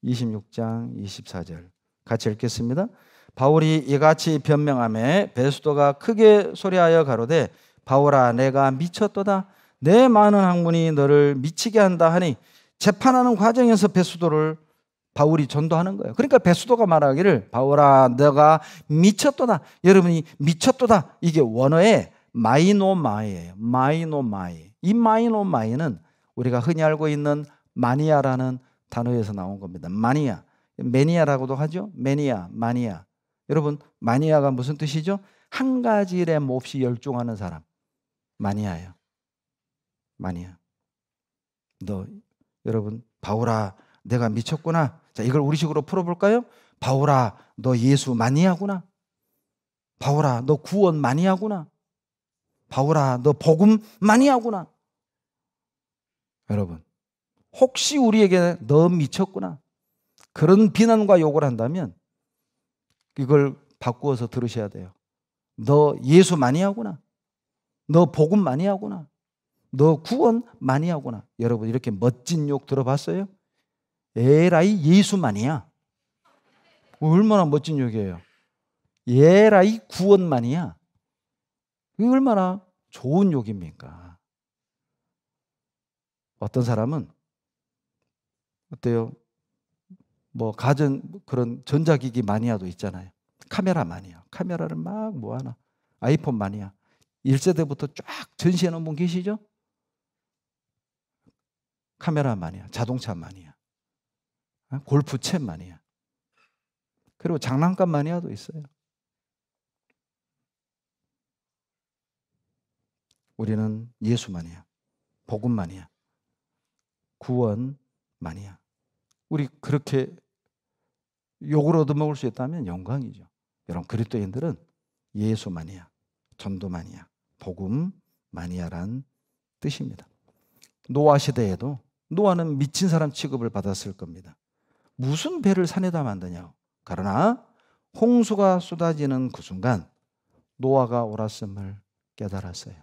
26장 24절. 같이 읽겠습니다. 바울이 이같이 변명하매 베스도가 크게 소리하여 가로되 바울아 내가 미쳤도다. 내 많은 학문이 너를 미치게 한다 하니 재판하는 과정에서 베스도를 바울이 전도하는 거예요. 그러니까 베스도가 말하기를 바울아 너가 미쳤도다. 여러분이 미쳤도다. 이게 원어의 마이노마이예요. 마이노마이. 이 마이노마이는 우리가 흔히 알고 있는 마니아라는 단어에서 나온 겁니다. 마니아. 매니아라고도 하죠. 매니아, 마니아. 여러분 마니아가 무슨 뜻이죠? 한 가지 일에 몹시 열중하는 사람. 마니아예요. 마니아. 여러분 바울아 내가 미쳤구나. 자, 이걸 우리식으로 풀어볼까요? 바울아 너 예수 마니아구나. 바울아 너 구원 마니아구나. 바울아 너 복음 마니아구나. 여러분 혹시 우리에게 너 미쳤구나 그런 비난과 욕을 한다면 이걸 바꾸어서 들으셔야 돼요. 너 예수 마니아구나. 너 복음 마니아구나. 너 구원 마니아구나. 여러분 이렇게 멋진 욕 들어봤어요? 에라이 예수 마니아. 얼마나 멋진 욕이에요. 에라이 구원 마니아. 이게 얼마나 좋은 욕입니까? 어떤 사람은 어때요? 가전 그런 전자기기 마니아도 있잖아요. 카메라 마니아. 카메라를 막 뭐하나. 아이폰 마니아. 1세대부터 쫙 전시해 놓은 분 계시죠? 카메라 마니아. 자동차 마니아. 골프채 마니아. 그리고 장난감 마니아도 있어요. 우리는 예수 마니아. 복음 마니아. 구원 마니아. 우리 그렇게 욕을 얻어먹을 수 있다면 영광이죠. 여러분 그리스도인들은 예수 마니아, 전도 마니아, 복음 마니아란 뜻입니다. 노아 시대에도 노아는 미친 사람 취급을 받았을 겁니다. 무슨 배를 산에다 만드냐고. 그러나 홍수가 쏟아지는 그 순간 노아가 옳았음을 깨달았어요.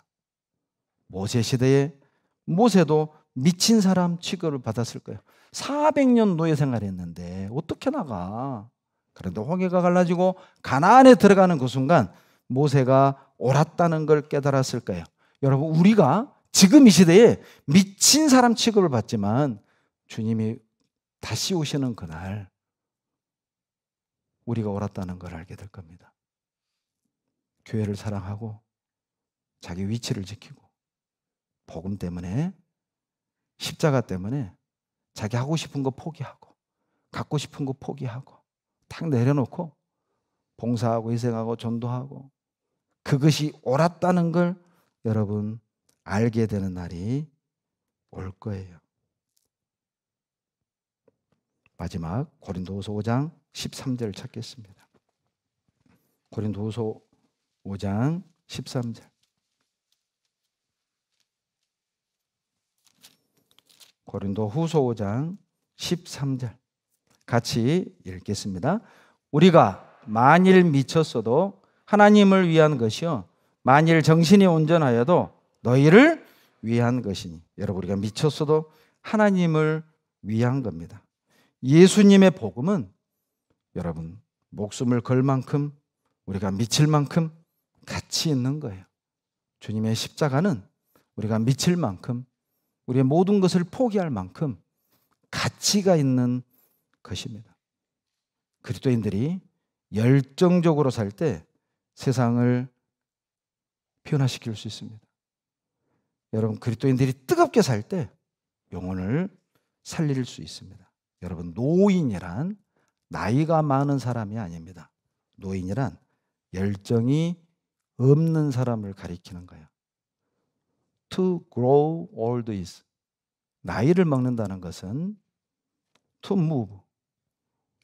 모세 시대에 모세도 미친 사람 취급을 받았을 거예요. 400년 노예 생활했는데 어떻게 나가? 그런데 홍해가 갈라지고 가나안에 들어가는 그 순간 모세가 옳았다는 걸 깨달았을 거예요. 여러분, 우리가 지금 이 시대에 미친 사람 취급을 받지만 주님이 다시 오시는 그날 우리가 옳았다는 걸 알게 될 겁니다. 교회를 사랑하고 자기 위치를 지키고 복음 때문에, 십자가 때문에 자기 하고 싶은 거 포기하고 갖고 싶은 거 포기하고 탁 내려놓고 봉사하고 희생하고 전도하고 그것이 옳았다는 걸 여러분 알게 되는 날이 올 거예요. 마지막 고린도후서 5장 13절 찾겠습니다. 고린도후서 5장 13절. 고린도후서 5장 13절 같이 읽겠습니다. 우리가 만일 미쳤어도 하나님을 위한 것이요 만일 정신이 온전하여도 너희를 위한 것이니. 여러분, 우리가 미쳤어도 하나님을 위한 겁니다. 예수님의 복음은 여러분 목숨을 걸 만큼, 우리가 미칠 만큼 가치 있는 거예요. 주님의 십자가는 우리가 미칠 만큼, 우리의 모든 것을 포기할 만큼 가치가 있는 것입니다. 그리스도인들이 열정적으로 살 때 세상을 변화시킬 수 있습니다. 여러분, 그리스도인들이 뜨겁게 살 때 영혼을 살릴 수 있습니다. 여러분, 노인이란 나이가 많은 사람이 아닙니다. 노인이란 열정이 없는 사람을 가리키는 거예요. To grow old is, 나이를 먹는다는 것은 to move,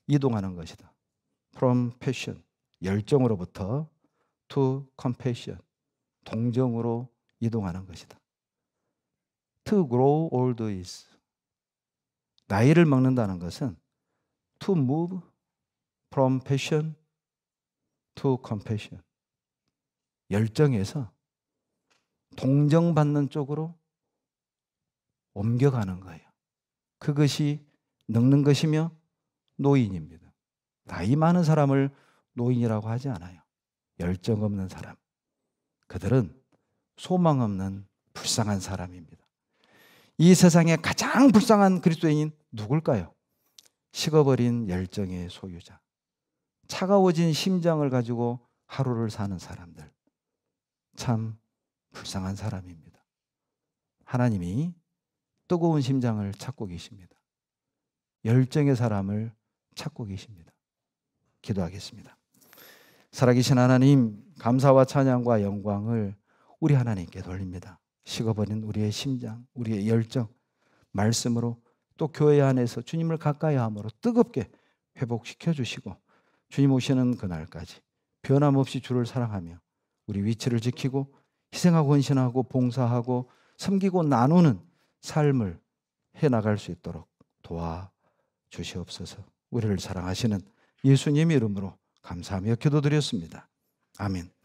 이동하는 것이다. From passion, 열정으로부터 to compassion, 동정으로 이동하는 것이다. To grow old is, 나이를 먹는다는 것은 to move from passion to compassion, 열정에서 동정받는 쪽으로 옮겨가는 거예요. 그것이 늙는 것이며 노인입니다. 나이 많은 사람을 노인이라고 하지 않아요. 열정 없는 사람, 그들은 소망 없는 불쌍한 사람입니다. 이 세상에 가장 불쌍한 그리스도인인 누굴까요? 식어버린 열정의 소유자, 차가워진 심장을 가지고 하루를 사는 사람들, 참 불쌍한 사람입니다. 하나님이 뜨거운 심장을 찾고 계십니다. 열정의 사람을 찾고 계십니다. 기도하겠습니다. 살아계신 하나님, 감사와 찬양과 영광을 우리 하나님께 돌립니다. 식어버린 우리의 심장, 우리의 열정, 말씀으로 또 교회 안에서 주님을 가까이 함으로 뜨겁게 회복시켜 주시고, 주님 오시는 그날까지 변함없이 주를 사랑하며 우리 위치를 지키고 희생하고 헌신하고 봉사하고 섬기고 나누는 삶을 해나갈 수 있도록 도와주시옵소서. 우리를 사랑하시는 예수님 이름으로 감사하며 기도드렸습니다. 아멘.